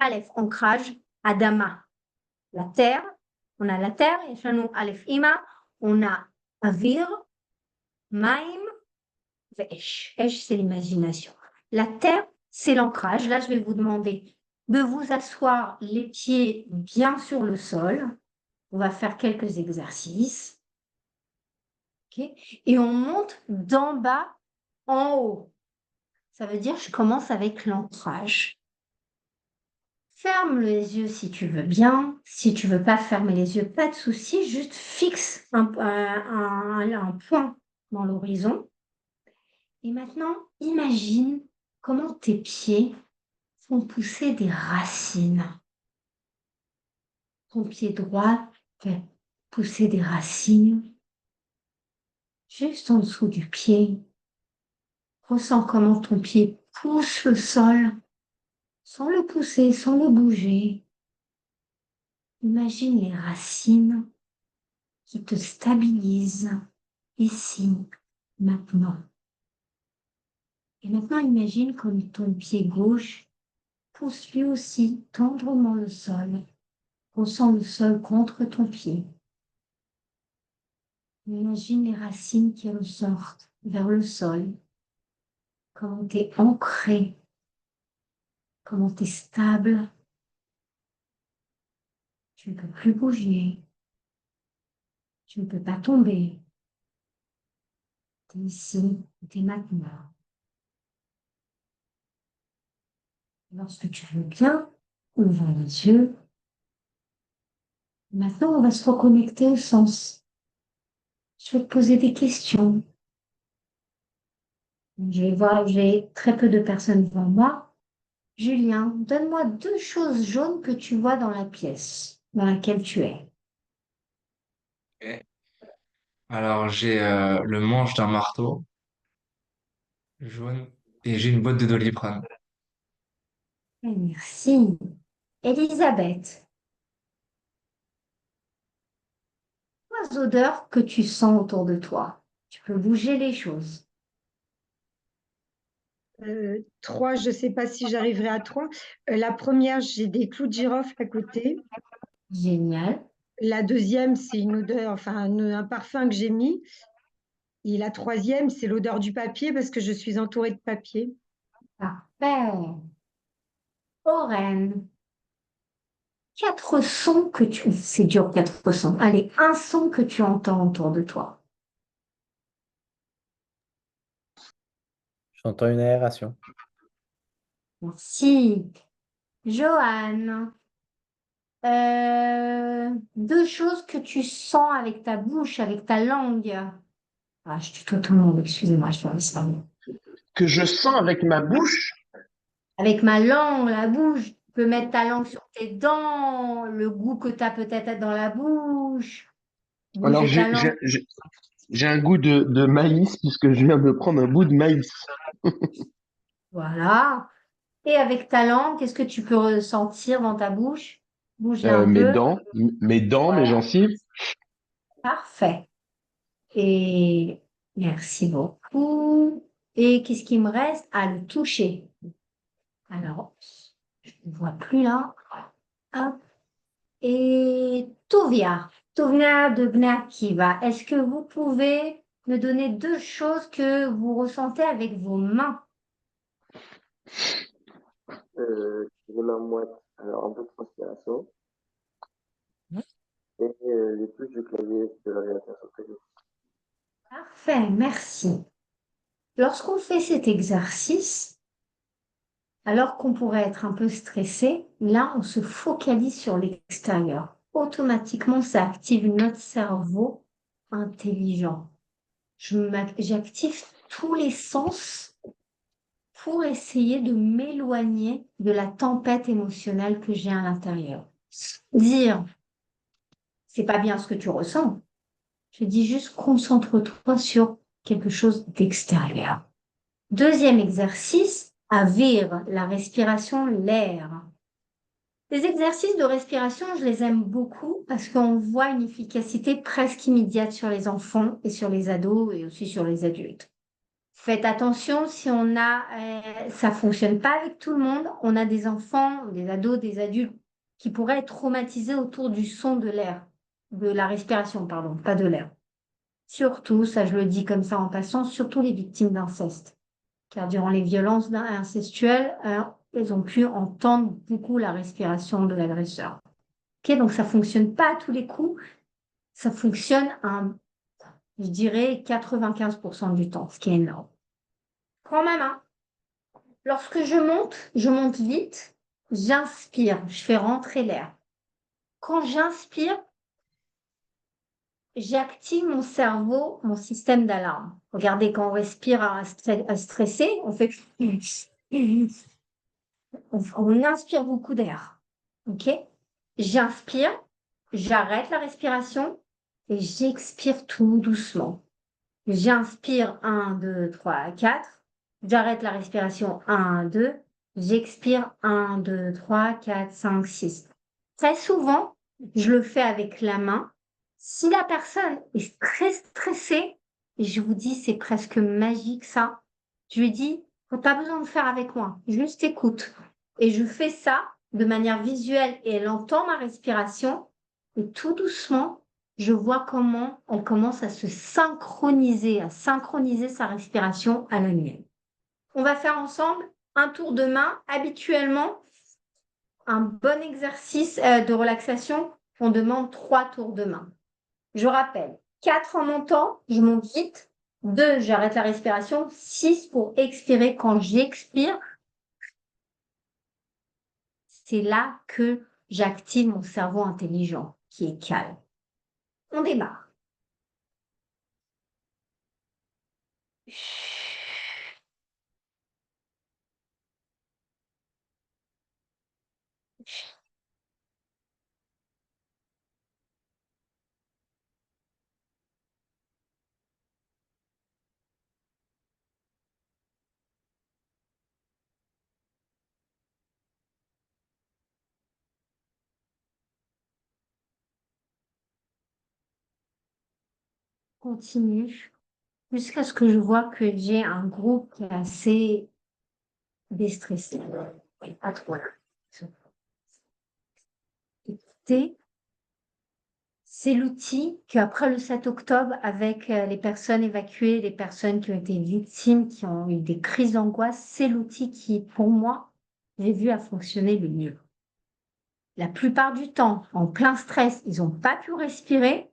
Aleph, ancrage, Adama, la terre. On a la terre, יש לנו א' אימא, on a אוויר, מים ואש. אש, c'est l'imagination. La terre, c'est l'ancrage. Là, je vais vous demander de vous asseoir les pieds bien sur le sol. On va faire quelques exercices. Ok. Et on monte d'en bas en haut. Ça veut dire je commence avec l'ancrage. Ferme les yeux si tu veux bien. Si tu veux pas fermer les yeux, pas de souci. Juste fixe un point dans l'horizon. Et maintenant, imagine comment tes pieds font pousser des racines. Ton pied droit fait pousser des racines juste en dessous du pied. Ressens comment ton pied pousse le sol sans le pousser, sans le bouger. Imagine les racines qui te stabilisent ici, maintenant. Et maintenant, imagine comme ton pied gauche pousse lui aussi tendrement le sol. Ressens le sol contre ton pied. Imagine les racines qui ressortent vers le sol. Comment tu es ancré. Comment tu es stable. Tu ne peux plus bouger. Tu ne peux pas tomber. Tu es ici, tu es maintenant. Lorsque tu veux bien, ouvre les yeux. Maintenant, on va se reconnecter au sens. Je vais te poser des questions. J'ai très peu de personnes devant moi. Julien, donne-moi 2 choses jaunes que tu vois dans la pièce dans laquelle tu es. Ok. Alors, j'ai le manche d'un marteau jaune et j'ai une boîte de Doliprane. Merci. Elisabeth, 3 odeurs que tu sens autour de toi. Tu peux bouger les choses. 3, je ne sais pas si j'arriverai à 3. La première, j'ai des clous de girofle à côté. Génial. La deuxième, c'est une odeur, enfin un parfum que j'ai mis. Et la troisième, c'est l'odeur du papier parce que je suis entourée de papier. Parfait. Oren, 4 sons que tu... C'est dur, 4 sons. Allez, un son que tu entends autour de toi. J'entends une aération. Merci. Johan, 2 choses que tu sens avec ta bouche, avec ta langue. Ah, je tutoie tout le monde, excusez-moi, je fais ça. Que je sens avec ma bouche. Avec ma langue, la bouche, tu peux mettre ta langue sur tes dents, le goût que tu as peut-être dans la bouche. Alors, Bouger ta langue. j'ai un goût de maïs puisque je viens de prendre un bout de maïs. Voilà. Et avec ta langue, qu'est-ce que tu peux ressentir dans ta bouche? Bouge-la un Mes peu. dents, mes Voilà. gencives. Parfait. Et merci beaucoup. Et qu'est-ce qui me reste? Ah, le toucher. Alors, je ne vois plus là. Hop. Et Tovia de Bnei Akiva, est-ce que vous pouvez me donner 2 choses que vous ressentez avec vos mains? Les mains moites, alors un peu de transpiration, et les touches du clavier de l'ordinateur sont très jolies. Parfait, merci. Lorsqu'on fait cet exercice, alors qu'on pourrait être un peu stressé, là, on se focalise sur l'extérieur. Automatiquement, ça active notre cerveau intelligent. J'active tous les sens pour essayer de m'éloigner de la tempête émotionnelle que j'ai à l'intérieur. Dire, c'est pas bien ce que tu ressens. Je dis juste concentre-toi sur quelque chose d'extérieur. Deuxième exercice, avir, la respiration, l'air. Les exercices de respiration, je les aime beaucoup parce qu'on voit une efficacité presque immédiate sur les enfants et sur les ados et aussi sur les adultes. Faites attention si ça fonctionne pas avec tout le monde. On a des enfants, des ados, des adultes qui pourraient être traumatisés autour du son de l'air. de la respiration, pardon, pas de l'air. Surtout, ça je le dis comme ça en passant, surtout les victimes d'inceste. Car durant les violences incestuelles, elles ont pu entendre beaucoup la respiration de l'agresseur. Ok, donc ça fonctionne pas à tous les coups, ça fonctionne je dirais 95% du temps, ce qui est énorme. Quand même, hein. Lorsque je monte vite, j'inspire, je fais rentrer l'air. Quand j'inspire, j'active mon cerveau, mon système d'alarme. Regardez, quand on respire à stresser, on fait... On inspire beaucoup d'air. OK? J'inspire, j'arrête la respiration et j'expire tout doucement. J'inspire 1, 2, 3, 4. J'arrête la respiration 1, 2. J'expire 1, 2, 3, 4, 5, 6. Très souvent, je le fais avec la main. Si la personne est très stressée, et je vous dis, c'est presque magique ça, je lui dis, pas besoin de faire avec moi, juste écoute. Et je fais ça de manière visuelle et elle entend ma respiration. Et tout doucement, je vois comment elle commence à se synchroniser, à synchroniser sa respiration à la mienne. On va faire ensemble un tour de main. Habituellement, un bon exercice de relaxation, on demande 3 tours de main. Je rappelle, 4 en montant, je monte vite. 2, j'arrête la respiration. 6 pour expirer. Quand j'expire, c'est là que j'active mon cerveau intelligent qui est calme. On démarre. Continue jusqu'à ce que je vois que j'ai un groupe qui est assez déstressé. Oui, pas trop là. Écoutez, c'est l'outil qu'après le 7 octobre, avec les personnes évacuées, les personnes qui ont été victimes, qui ont eu des crises d'angoisse, c'est l'outil qui, pour moi, j'ai vu à fonctionner le mieux. La plupart du temps, en plein stress, ils n'ont pas pu respirer.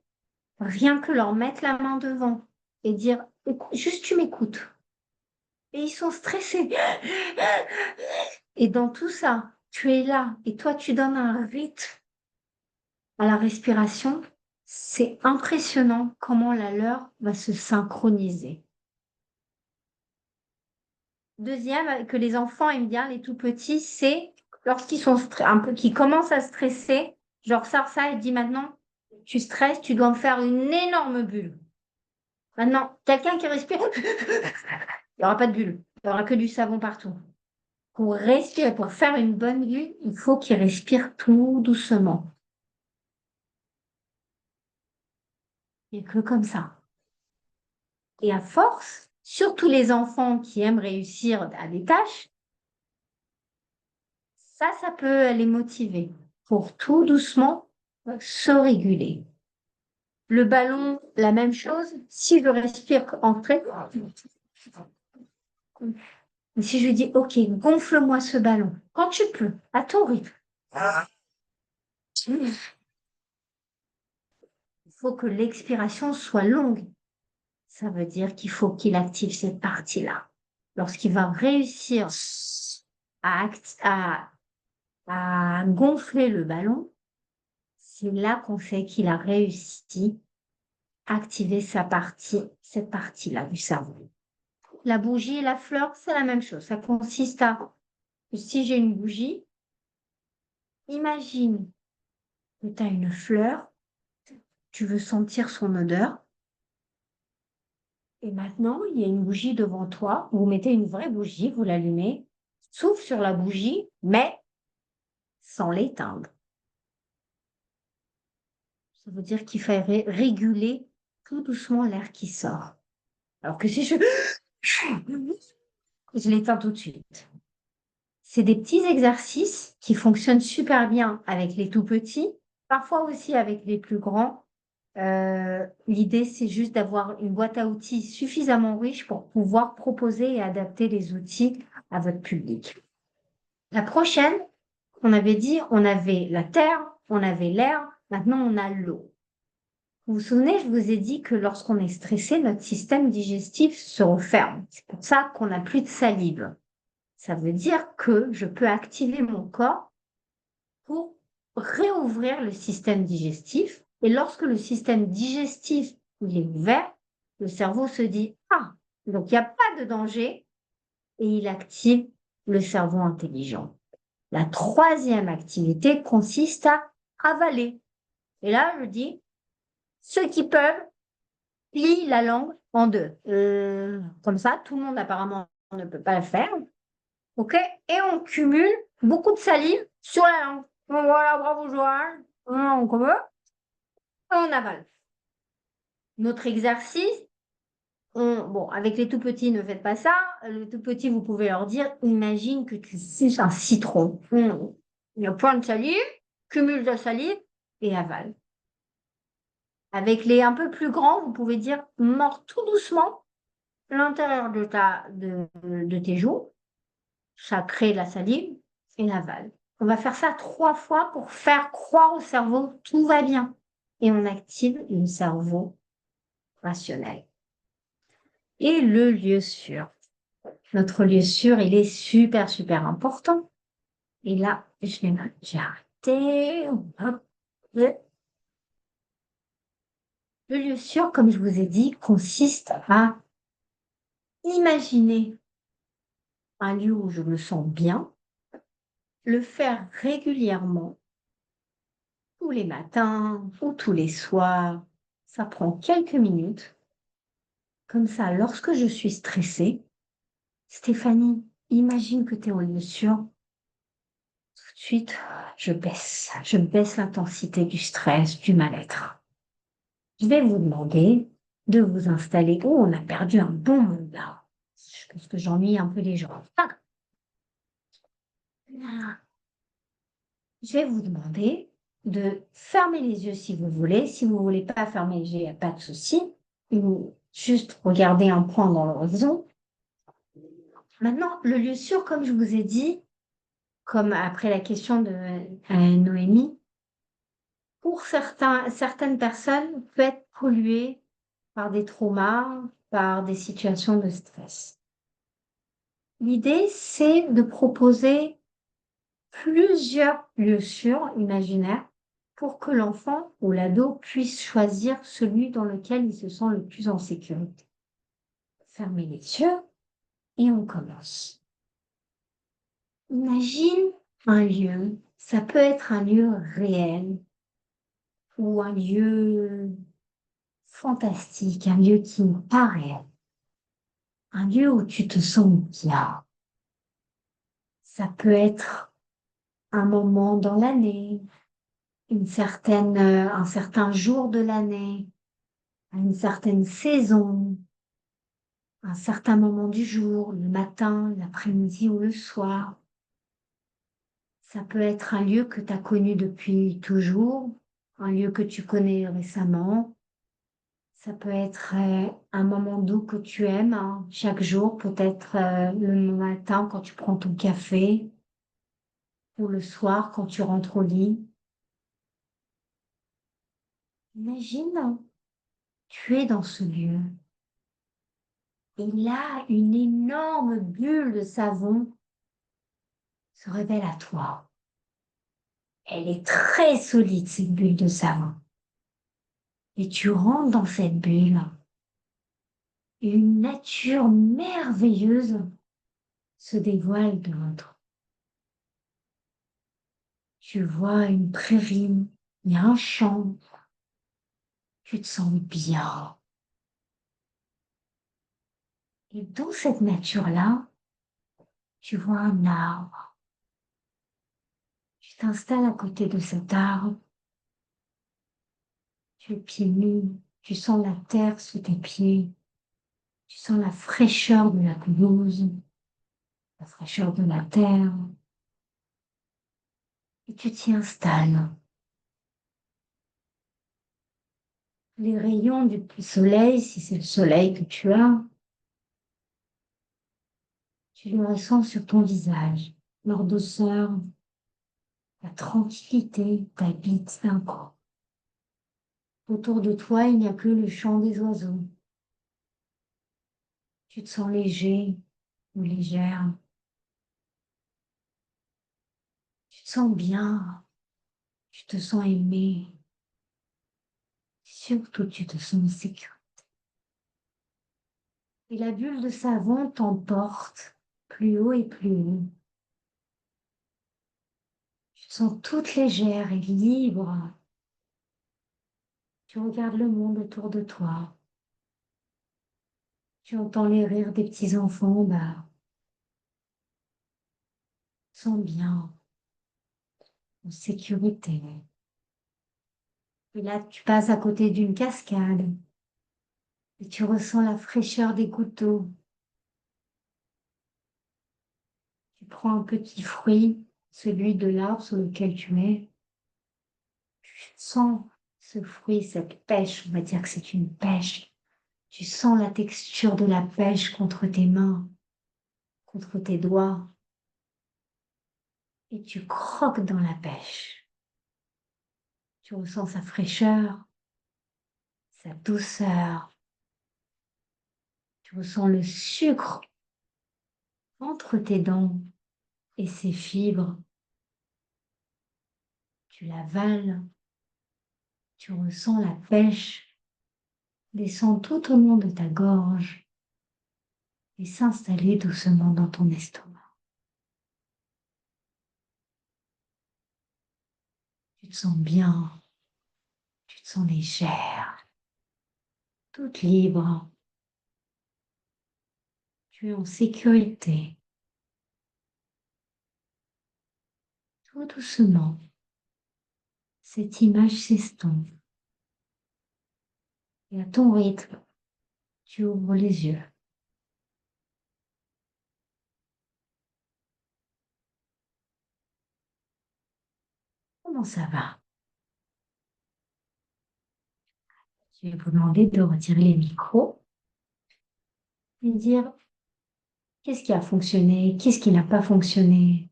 Rien que leur mettre la main devant et dire juste tu m'écoutes. Et ils sont stressés. Et dans tout ça, tu es là et toi tu donnes un rythme à la respiration. C'est impressionnant comment la leur va se synchroniser. Deuxième, que les enfants aiment bien, les tout petits, c'est lorsqu'ils sont un peu, qu'ils commencent à stresser, je leur sors ça et dis maintenant, tu stresses, tu dois me faire une énorme bulle. Maintenant, quelqu'un qui respire, il n'y aura pas de bulle, il n'y aura que du savon partout. Pour respirer, pour faire une bonne bulle, il faut qu'il respire tout doucement. Et que comme ça. Et à force, surtout les enfants qui aiment réussir à des tâches, ça peut les motiver pour tout doucement se réguler. Le ballon, la même chose. Si je respire entrée, si je dis, OK, gonfle-moi ce ballon, quand tu peux, à ton rythme. Il faut que l'expiration soit longue. Ça veut dire qu'il faut qu'il active cette partie-là. Lorsqu'il va réussir à gonfler le ballon, c'est là qu'on sait qu'il a réussi à activer cette partie-là du cerveau. La bougie et la fleur, c'est la même chose. Ça consiste à, si j'ai une bougie, imagine que tu as une fleur, tu veux sentir son odeur, et maintenant, il y a une bougie devant toi, vous mettez une vraie bougie, vous l'allumez, souffle sur la bougie, mais sans l'éteindre. Ça veut dire qu'il faut réguler tout doucement l'air qui sort. Alors que si je l'éteins tout de suite. C'est des petits exercices qui fonctionnent super bien avec les tout petits, parfois aussi avec les plus grands, L'idée, c'est juste d'avoir une boîte à outils suffisamment riche pour pouvoir proposer et adapter les outils à votre public. La prochaine, on avait dit, on avait la terre, on avait l'air, maintenant on a l'eau. Vous vous souvenez, je vous ai dit que lorsqu'on est stressé, notre système digestif se referme. C'est pour ça qu'on n'a plus de salive. Ça veut dire que je peux activer mon corps pour réouvrir le système digestif. Et lorsque le système digestif il est ouvert, le cerveau se dit, ah, donc il n'y a pas de danger, et il active le cerveau intelligent. La troisième activité consiste à avaler. Et là, je dis, ceux qui peuvent, plient la langue en deux. Comme ça, tout le monde apparemment ne peut pas le faire. OK? Et on cumule beaucoup de salive sur la langue. Donc voilà, bravo Joël. On veut. Et on avale. Notre exercice, bon, avec les tout petits, ne faites pas ça. Les tout petits, vous pouvez leur dire, imagine que tu suces un citron. Il y a plein de salive, cumule de salive et avale. Avec les un peu plus grands, vous pouvez dire, mords tout doucement l'intérieur de tes joues. Ça crée la salive et l'aval. On va faire ça 3 fois pour faire croire au cerveau tout va bien. Et on active le cerveau rationnel. Et le lieu sûr. Notre lieu sûr, il est super, super important. Et là, j'ai arrêté. Hop. Le lieu sûr, comme je vous ai dit, consiste à imaginer un lieu où je me sens bien, le faire régulièrement, tous les matins ou tous les soirs. Ça prend quelques minutes. Comme ça, lorsque je suis stressée, Stéphanie, imagine que tu es au lieu sûr. Tout de suite, je baisse l'intensité du stress, du mal-être. Je vais vous demander de vous installer. Oh, on a perdu un bon monde là. Je pense que j'ennuie un peu les gens. Je vais vous demander de fermer les yeux si vous voulez. Si vous ne voulez pas fermer les yeux, il n'y a pas de souci. Juste regarder un point dans l'horizon. Maintenant, le lieu sûr, comme je vous ai dit, comme après la question de Noémie, pour certaines personnes, peut être pollué par des traumas, par des situations de stress. L'idée, c'est de proposer plusieurs lieux sûrs imaginaires pour que l'enfant ou l'ado puisse choisir celui dans lequel il se sent le plus en sécurité. Fermez les yeux et on commence. Imagine un lieu, ça peut être un lieu réel ou un lieu fantastique, un lieu qui n'est pas réel, un lieu où tu te sens bien. Ça peut être un moment dans l'année, un certain jour de l'année, une certaine saison, un certain moment du jour, le matin, l'après-midi ou le soir. Ça peut être un lieu que tu as connu depuis toujours, un lieu que tu connais récemment. Ça peut être un moment doux que tu aimes, hein, chaque jour, peut-être le matin quand tu prends ton café ou le soir quand tu rentres au lit. Imagine, tu es dans ce lieu. Et là, une énorme bulle de savon se révèle à toi. Elle est très solide, cette bulle de savon. Et tu rentres dans cette bulle. Et une nature merveilleuse se dévoile devant toi. Tu vois une prairie, il y a un champ. Tu te sens bien. Et dans cette nature-là, tu vois un arbre. Tu t'installes à côté de cet arbre. Tu es pieds nus. Tu sens la terre sous tes pieds. Tu sens la fraîcheur de la pelouse, la fraîcheur de la terre. Et tu t'y installes. Les rayons du soleil, si c'est le soleil que tu as, tu le ressens sur ton visage. Leur douceur, la tranquillité t'habite d'un coup. Autour de toi, il n'y a que le chant des oiseaux. Tu te sens léger ou légère. Tu te sens bien. Tu te sens aimé. Surtout, tu te sens sécure. Et la bulle de savon t'emporte plus haut et plus haut. Tu te sens toute légère et libre. Tu regardes le monde autour de toi. Tu entends les rires des petits-enfants, tu te sens bien, en sécurité. Et là, tu passes à côté d'une cascade et tu ressens la fraîcheur des gouttes d'eau. Tu prends un petit fruit, celui de l'arbre sur lequel tu es. Tu sens ce fruit, cette pêche, on va dire que c'est une pêche. Tu sens la texture de la pêche contre tes mains, contre tes doigts. Et tu croques dans la pêche. Tu ressens sa fraîcheur, sa douceur. Tu ressens le sucre entre tes dents et ses fibres. Tu l'avales. Tu ressens la pêche descendre tout au long de ta gorge et s'installer doucement dans ton estomac. Tu te sens bien, tu te sens légère, toute libre. Tu es en sécurité. Tout doucement, cette image s'estompe. Et à ton rythme, tu ouvres les yeux. Comment ça va? Je vais vous demander de retirer les micros et dire qu'est-ce qui a fonctionné, qu'est-ce qui n'a pas fonctionné.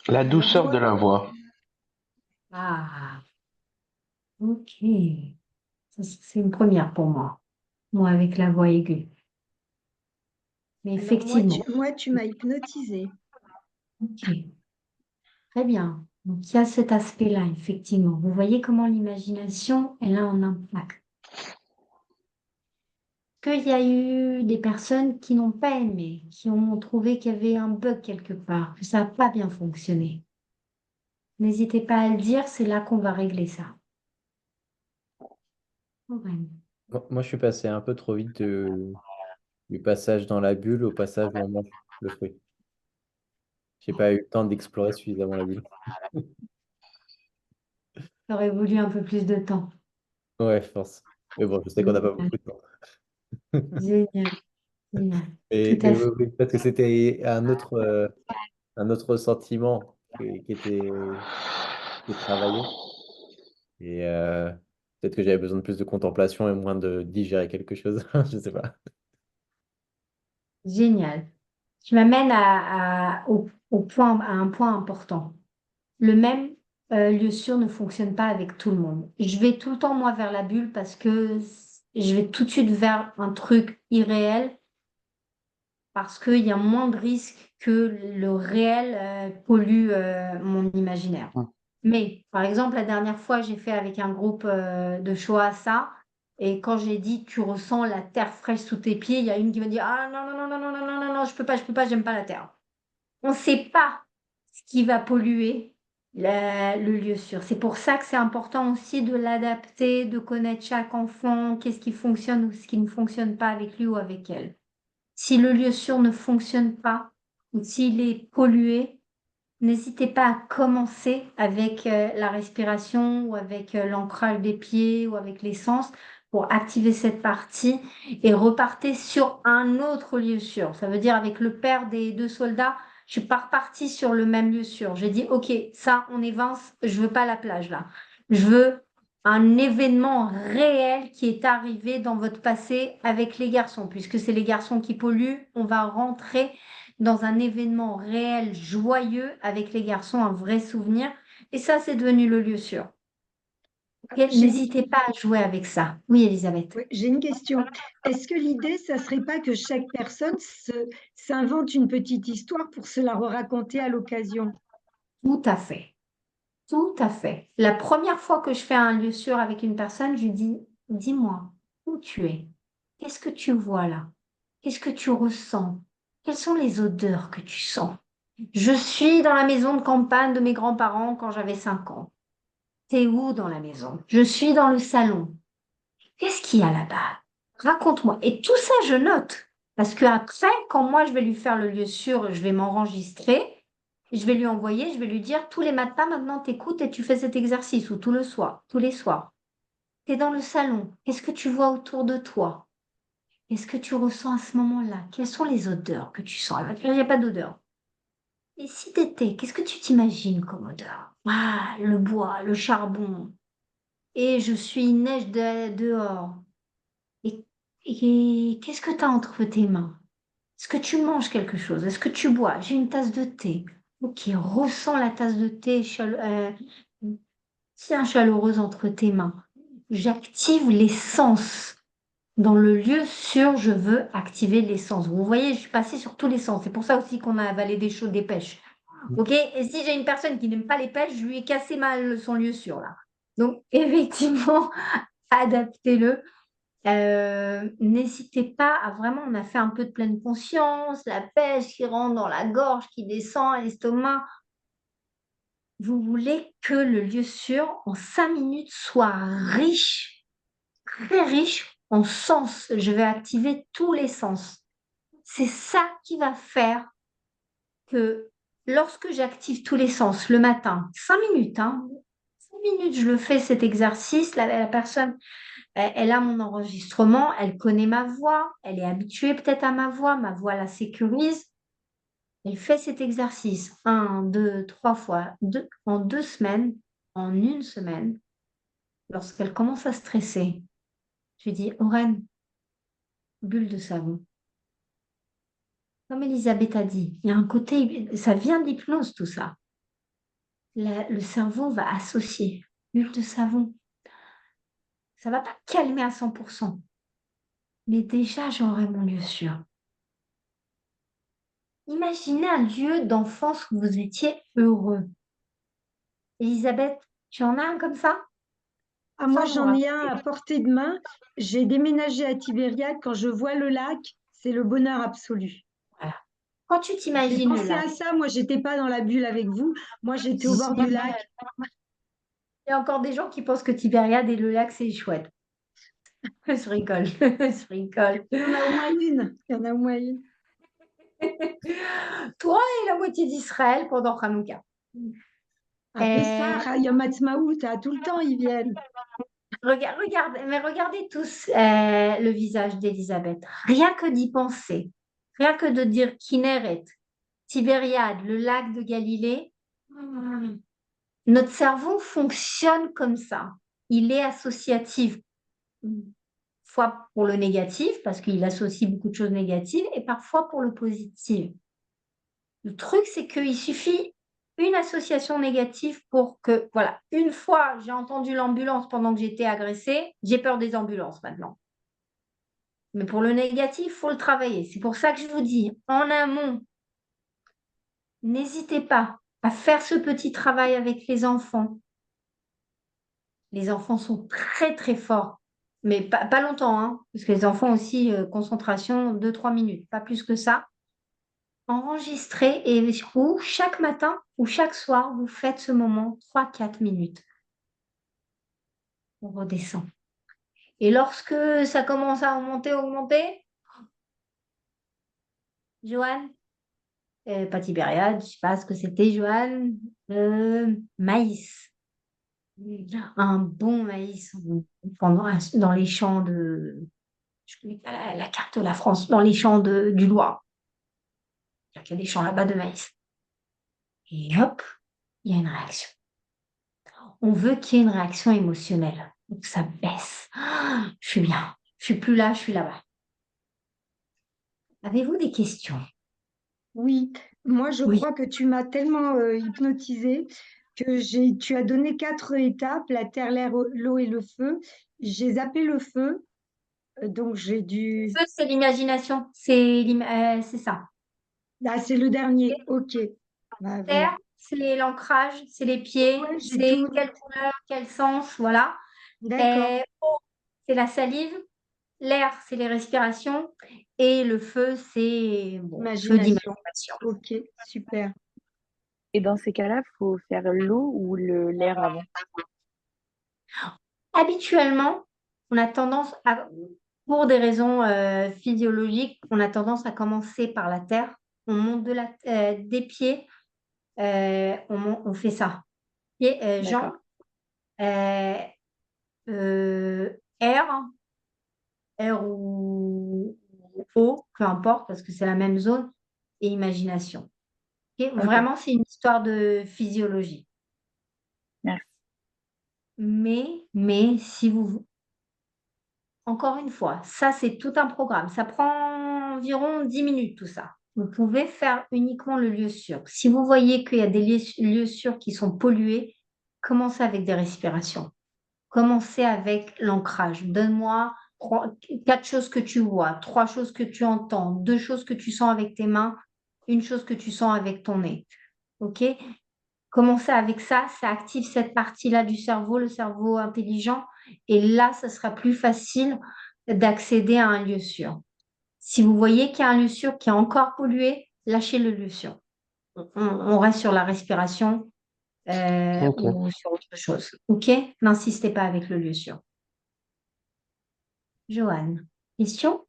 La Alors, douceur de moi, la voix. Ah, ok. Ça, c'est une première pour moi. Moi, avec la voix aiguë. Mais alors effectivement, moi, tu m'as hypnotisée. ok. Très bien. Donc, il y a cet aspect-là, effectivement. Vous voyez comment l'imagination, elle a un impact. Qu'il y a eu des personnes qui n'ont pas aimé, qui ont trouvé qu'il y avait un bug quelque part, que ça n'a pas bien fonctionné. N'hésitez pas à le dire, c'est là qu'on va régler ça. Vraiment. Moi, je suis passé un peu trop vite du passage dans la bulle au passage où on mange le fruit. J'ai pas eu le temps d'explorer suffisamment la bulle. J'aurais voulu un peu plus de temps. Ouais, je pense. Mais bon, je sais qu'on n'a pas Génial, beaucoup de temps. génial, génial. Tout Et à oui, fait. oui, peut-être que c'était un autre sentiment qui est travaillé. Et peut-être que j'avais besoin de plus de contemplation et moins de digérer quelque chose. Je sais pas. Génial. Tu m'amènes à un point important. Le même lieu sûr ne fonctionne pas avec tout le monde. Je vais tout le temps, moi, vers la bulle parce que je vais tout de suite vers un truc irréel parce qu'il y a moins de risques que le réel pollue mon imaginaire. Mais, par exemple, la dernière fois, j'ai fait avec un groupe de Shoah ça, et quand j'ai dit tu ressens la terre fraîche sous tes pieds, il y a une qui m'a dit ah non, non, non, non, non, non, non, non, non, je peux pas, j'aime pas la terre. On ne sait pas ce qui va polluer le lieu sûr. C'est pour ça que c'est important aussi de l'adapter, de connaître chaque enfant, qu'est-ce qui fonctionne ou ce qui ne fonctionne pas avec lui ou avec elle. Si le lieu sûr ne fonctionne pas ou s'il est pollué, n'hésitez pas à commencer avec la respiration ou avec l'ancrage des pieds ou avec les sens pour activer cette partie et repartez sur un autre lieu sûr. Ça veut dire avec le père des deux soldats, je suis pas repartie sur le même lieu sûr. J'ai dit, OK, ça, on évance, je veux pas la plage là. Je veux un événement réel qui est arrivé dans votre passé avec les garçons, puisque c'est les garçons qui polluent. On va rentrer dans un événement réel, joyeux avec les garçons, un vrai souvenir. Et ça, c'est devenu le lieu sûr. Ok, J'ai n'hésitez pas à jouer avec ça. Oui, Elisabeth. oui, j'ai une question. Est-ce que l'idée, ça serait pas que chaque personne s'invente une petite histoire pour se la raconter à l'occasion? Tout à fait. Tout à fait. La première fois que je fais un lieu sûr avec une personne, je lui dis, dis-moi où tu es. Qu'est-ce que tu vois là? Qu'est-ce que tu ressens? Quelles sont les odeurs que tu sens? Je suis dans la maison de campagne de mes grands-parents quand j'avais 5 ans. T'es où dans la maison? Je suis dans le salon. Qu'est-ce qu'il y a là-bas? Raconte-moi. Et tout ça, je note. Parce que après, quand moi, je vais lui faire le lieu sûr, je vais m'enregistrer, je vais lui envoyer, je vais lui dire, tous les matins, maintenant, t'écoutes et tu fais cet exercice, ou tout le soir, tous les soirs. T'es dans le salon. Qu'est-ce que tu vois autour de toi? Qu'est-ce que tu ressens à ce moment-là? Quelles sont les odeurs que tu sens? Elle va te dire, il n'y a pas d'odeur. Et si t'étais, qu'est-ce que tu t'imagines comme odeur? Ah, le bois, le charbon. Et je suis neige dehors. Et, et qu'est-ce que tu as entre tes mains? Est-ce que tu manges quelque chose? Est-ce que tu bois? J'ai une tasse de thé. Ok, ressens la tasse de thé tiens, chaleureuse entre tes mains. J'active les sens. Dans le lieu sûr, je veux activer les sens. Vous voyez, je suis passée sur tous les sens. C'est pour ça aussi qu'on a avalé des choses, des pêches. Ok? Et si j'ai une personne qui n'aime pas les pêches, je lui ai cassé son lieu sûr là. Donc, effectivement, adaptez-le. N'hésitez pas à vraiment, on a fait un peu de pleine conscience, la pêche qui rentre dans la gorge, qui descend à l'estomac. Vous voulez que le lieu sûr, en 5 minutes, soit riche, très riche en sens. Je vais activer tous les sens. C'est ça qui va faire que lorsque j'active tous les sens le matin, 5 minutes, hein, 5 minutes, je le fais cet exercice, la personne elle a mon enregistrement, elle connaît ma voix, elle est habituée peut-être à ma voix la sécurise. Elle fait cet exercice 1, 2, 3 fois, en 2 semaines, en une semaine. Lorsqu'elle commence à stresser, je lui dis, Aurène, bulle de savon. Comme Elisabeth a dit, il y a un côté, ça vient de l'hypnose tout ça. Le cerveau va associer bulle de savon. Ça ne va pas calmer à 100%. Mais déjà, j'aurai mon lieu sûr. Imaginez un lieu d'enfance où vous étiez heureux. Elisabeth, tu en as un comme ça? Ah, moi, Sans vous j'en ai un raconter. à portée de main. J'ai déménagé à Tibériade. Quand je vois le lac, c'est le bonheur absolu. Voilà. Quand tu J'ai t'imagines le pensé à lac, ça. Moi, j'étais pas dans la bulle avec vous. Moi, j'étais au bord du lac. il y a encore des gens qui pensent que Tibériade et le lac, c'est chouette. Je rigole, je rigole. Il y en a au moins une. Il y en a au moins une. Toi et la moitié d'Israël pendant Hanouka. À Pessah, il y a Matzmaout, tout le temps, ils viennent. Regardez tous le visage d'Elisabeth. Rien que d'y penser, rien que de dire Kinneret, Tibériade, le lac de Galilée, notre cerveau fonctionne comme ça. Il est associatif, fois pour le négatif, parce qu'il associe beaucoup de choses négatives, et parfois pour le positif. Le truc, c'est qu'il suffit une association négative pour que, voilà, une fois, j'ai entendu l'ambulance pendant que j'étais agressée, j'ai peur des ambulances maintenant. Mais pour le négatif, il faut le travailler. C'est pour ça que je vous dis, en amont, n'hésitez pas à faire ce petit travail avec les enfants. Les enfants sont très, très forts, mais pas longtemps, hein, parce que les enfants aussi, concentration, 2-3 minutes, pas plus que ça. Enregistrez et ou chaque matin ou chaque soir, vous faites ce moment 3-4 minutes. On redescend. Et lorsque ça commence à augmenter, Joanne, pas Tibériade, je ne sais pas ce que c'était, Joanne, maïs. Un bon maïs dans les champs de, je ne connais pas la carte de la France, dans les champs du Loire. Il y a des champs là-bas de maïs. Et hop, il y a une réaction. on veut qu'il y ait une réaction émotionnelle. Donc, ça baisse. Ah, je suis bien. Je suis plus là, je suis là-bas. Avez-vous des questions? Oui, moi je Oui. crois que tu m'as tellement hypnotisée que tu as donné 4 étapes, la terre, l'air, l'eau et le feu. J'ai zappé le feu, donc j'ai dû... Le feu, c'est l'imagination. C'est ça. Ah, c'est le dernier, ok. Bah, voilà. Terre, c'est l'ancrage, c'est les pieds, Ouais, j'ai c'est tout. quelle couleur, quel sens, voilà. D'accord, Eau, c'est la salive. L'air, c'est les respirations. Et le feu, c'est feu imagination. d'imagination. Ok, super. Et dans ces cas-là, il faut faire l'eau ou l'air avant. Habituellement, on a tendance à, pour des raisons physiologiques, on a tendance à commencer par la terre. On monte des pieds, on fait ça. Pieds, jambes, D'accord. euh, euh, air, air ou eau, peu importe, parce que c'est la même zone, et imagination. Ok. Ok, Vraiment, c'est une histoire de physiologie. merci. Mais si vous, encore une fois, ça, c'est tout un programme. Ça prend environ 10 minutes, tout ça. Vous pouvez faire uniquement le lieu sûr. Si vous voyez qu'il y a des lieux sûrs qui sont pollués, commencez avec des respirations. Commencez avec l'ancrage. Donne-moi 4 choses que tu vois, 3 choses que tu entends, 2 choses que tu sens avec tes mains, une chose que tu sens avec ton nez. OK? Commencez avec ça, ça active cette partie-là du cerveau, le cerveau intelligent, et là, ça sera plus facile d'accéder à un lieu sûr. Si vous voyez qu'il y a un lieu sûr qui est encore pollué, lâchez le lieu sûr. On reste sur la respiration Ok. ou sur autre chose. OK? N'insistez pas avec le lieu sûr. Joanne, question?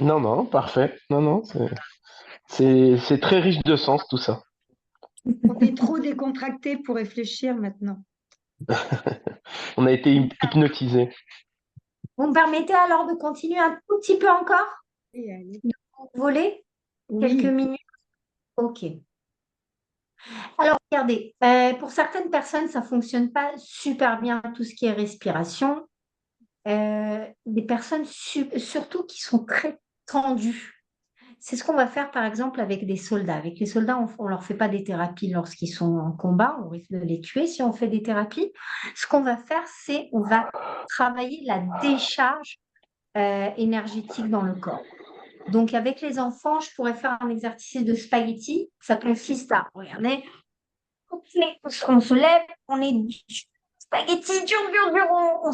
Non, non, parfait. Non, non, c'est très riche de sens tout ça. On est trop décontracté pour réfléchir maintenant. On a été hypnotisés. Vous me permettez alors de continuer un tout petit peu encore? Et allez. De voler quelques Oui, minutes? OK. Alors, regardez, pour certaines personnes, ça ne fonctionne pas super bien, tout ce qui est respiration. Des personnes surtout qui sont très tendues. C'est ce qu'on va faire, par exemple, avec des soldats. Avec les soldats, on ne leur fait pas des thérapies lorsqu'ils sont en combat. On risque de les tuer si on fait des thérapies. Ce qu'on va faire, c'est on va travailler la décharge énergétique dans le corps. Donc, avec les enfants, je pourrais faire un exercice de spaghetti. Ça consiste à, regardez, on se lève, on est spaghetti dur, dur, dur, on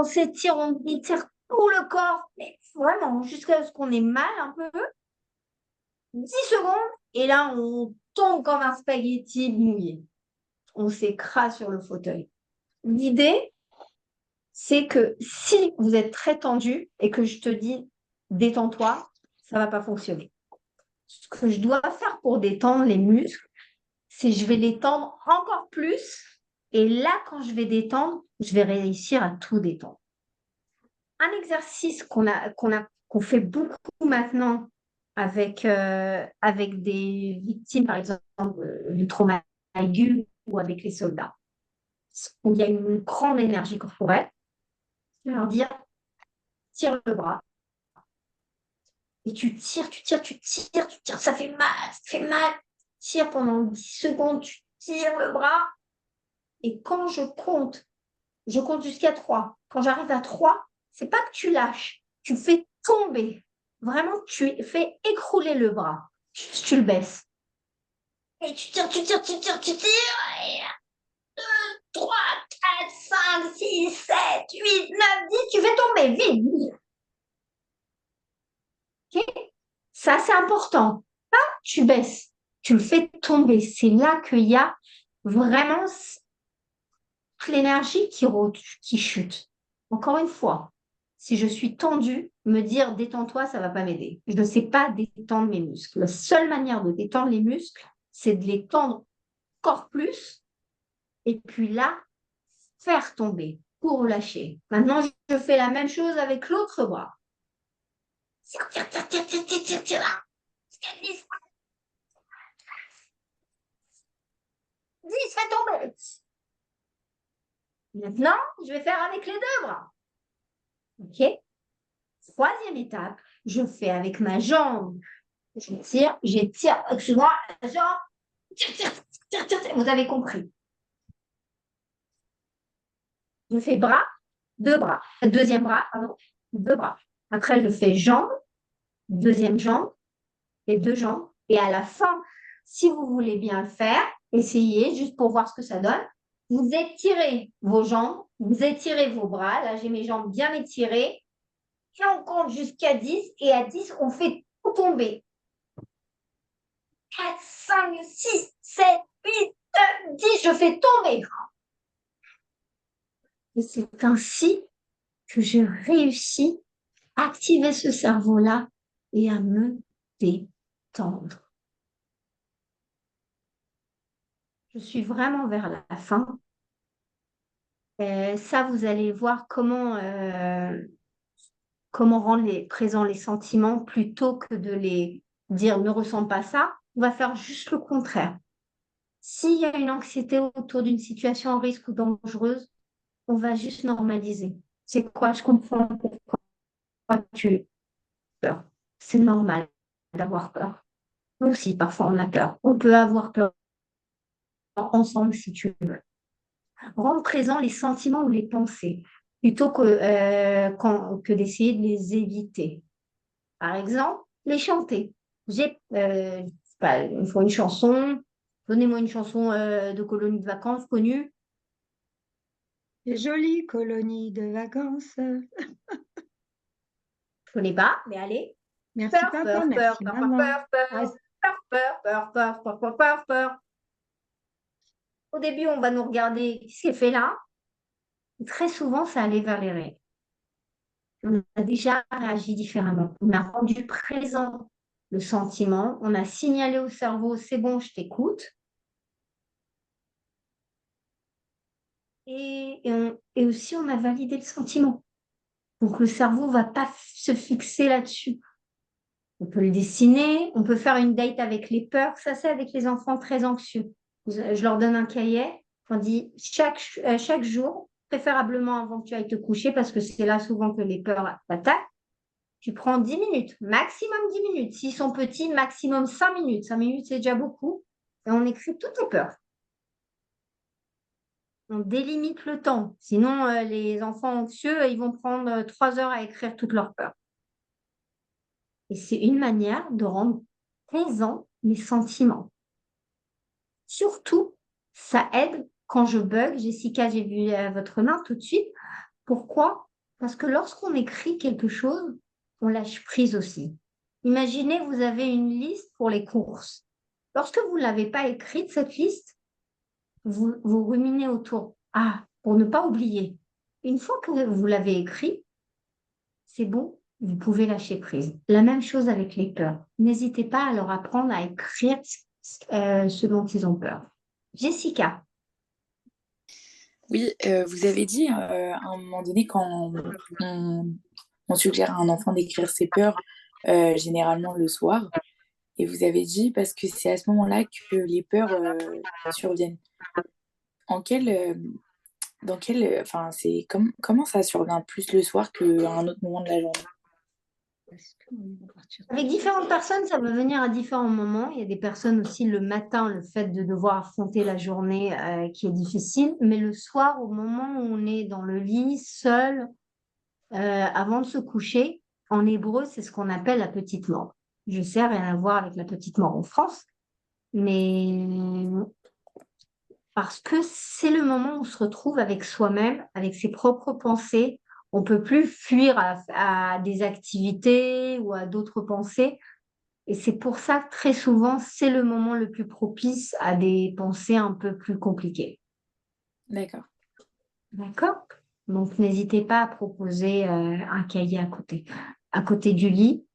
s'étire, on étire tout le corps, mais vraiment, jusqu'à ce qu'on ait mal un peu, 10 secondes, et là, on tombe comme un spaghetti mouillé. On s'écrase sur le fauteuil. L'idée, c'est que si vous êtes très tendu et que je te dis détends-toi, ça ne va pas fonctionner. Ce que je dois faire pour détendre les muscles, c'est je vais les tendre encore plus. Et là, quand je vais détendre, je vais réussir à tout détendre. Un exercice qu'on fait beaucoup maintenant avec des victimes, par exemple, du trauma aigu ou avec les soldats, où il y a une grande énergie corporelle, je vais leur dire, tire le bras. Et tu tires, ça fait mal, ça fait mal. Tire pendant 10 secondes, tu tires le bras. Et quand je compte jusqu'à 3. Quand j'arrive à 3, c'est pas que tu lâches, tu fais tomber. Vraiment, tu fais écrouler le bras. Tu le baisses. Et tu tires. Et 2, 3, 4, 5, 6, 7, 8, 9, 10. Tu fais tomber. Vite. Okay. Ça, c'est important. Pas tu baisses. Tu le fais tomber. C'est là qu'il y a vraiment l'énergie qui chute. Encore une fois, si je suis tendue, me dire détends-toi, ça ne va pas m'aider. Je ne sais pas détendre mes muscles. La seule manière de détendre les muscles, c'est de les tendre encore plus et puis là, faire tomber pour lâcher. Maintenant, je fais la même chose avec l'autre bras. Tire. 10, fais tomber. Maintenant, je vais faire avec les deux bras. OK? Troisième étape, je fais avec ma jambe. J'étire, excuse-moi, la jambe. Tire. Vous avez compris. Je fais bras, deux bras. Deuxième bras, pardon, deux bras. Après, je fais jambe, deuxième jambe, les deux jambes. Et à la fin, si vous voulez bien le faire, essayez juste pour voir ce que ça donne. Vous étirez vos jambes, vous étirez vos bras. Là, j'ai mes jambes bien étirées. Et on compte jusqu'à 10. Et à 10, on fait tout tomber. 4, 5, 6, 7, 8, 9, 10. Je fais tomber. Et c'est ainsi que j'ai réussi à activer ce cerveau-là et à me détendre. Je suis vraiment vers la fin. Ça, vous allez voir comment rendre présents les sentiments plutôt que de les dire ne ressens pas ça. On va faire juste le contraire. S'il y a une anxiété autour d'une situation à risque ou dangereuse, on va juste normaliser. C'est quoi? Je comprends pourquoi tu as peur. C'est normal d'avoir peur. Nous aussi, parfois, on a peur. On peut avoir peur ensemble si tu veux. Rendre présents les sentiments ou les pensées plutôt que d'essayer de les éviter. Par exemple, les chanter. Il faut une chanson. Donnez-moi une chanson de colonie de vacances connue. Les jolies colonies de vacances. Je ne connais pas, mais allez. Merci Peur, papa, peur, merci peur, maman. peur, peur, peur. Au début, on va nous regarder. Qu'est-ce qu'elle fait là? Très souvent, ça allait vers les rêves. On a déjà réagi différemment. On a rendu présent le sentiment. On a signalé au cerveau, c'est bon, je t'écoute. Et aussi, on a validé le sentiment. Donc, le cerveau ne va pas se fixer là-dessus. On peut le dessiner, on peut faire une date avec les peurs. Ça, c'est avec les enfants très anxieux. Je leur donne un cahier. On dit chaque jour, préférablement avant que tu ailles te coucher, parce que c'est là souvent que les peurs t'attaquent. Tu prends 10 minutes, maximum 10 minutes. S'ils sont petits, maximum 5 minutes. 5 minutes, c'est déjà beaucoup. Et on écrit toutes les peurs. On délimite le temps. Sinon, les enfants anxieux, ils vont prendre 3 heures à écrire toutes leurs peurs. Et c'est une manière de rendre présents les sentiments. Surtout, ça aide quand je bug. Jessica, j'ai vu votre main tout de suite. Pourquoi? Parce que lorsqu'on écrit quelque chose, on lâche prise aussi. Imaginez, vous avez une liste pour les courses. Lorsque vous ne l'avez pas écrite, cette liste, vous ruminez autour. Ah, pour ne pas oublier. Une fois que vous l'avez écrit, c'est bon, vous pouvez lâcher prise. La même chose avec les peurs. N'hésitez pas à leur apprendre à écrire ce dont ils ont peur. Jessica. Oui, vous avez dit à un moment donné, quand on suggère à un enfant d'écrire ses peurs, généralement le soir, et vous avez dit parce que c'est à ce moment-là que les peurs surviennent. Enfin, comment ça survient plus le soir qu'à un autre moment de la journée? Avec différentes personnes, ça va venir à différents moments. Il y a des personnes aussi le matin, le fait de devoir affronter la journée qui est difficile, mais le soir, au moment où on est dans le lit, seul, avant de se coucher, en hébreu, c'est ce qu'on appelle la petite mort. Je sais, rien à voir avec la petite mort en France, mais parce que c'est le moment où on se retrouve avec soi-même, avec ses propres pensées. On ne peut plus fuir à des activités ou à d'autres pensées. Et c'est pour ça que très souvent, c'est le moment le plus propice à des pensées un peu plus compliquées. D'accord. D'accord? Donc, n'hésitez pas à proposer un cahier à côté du lit.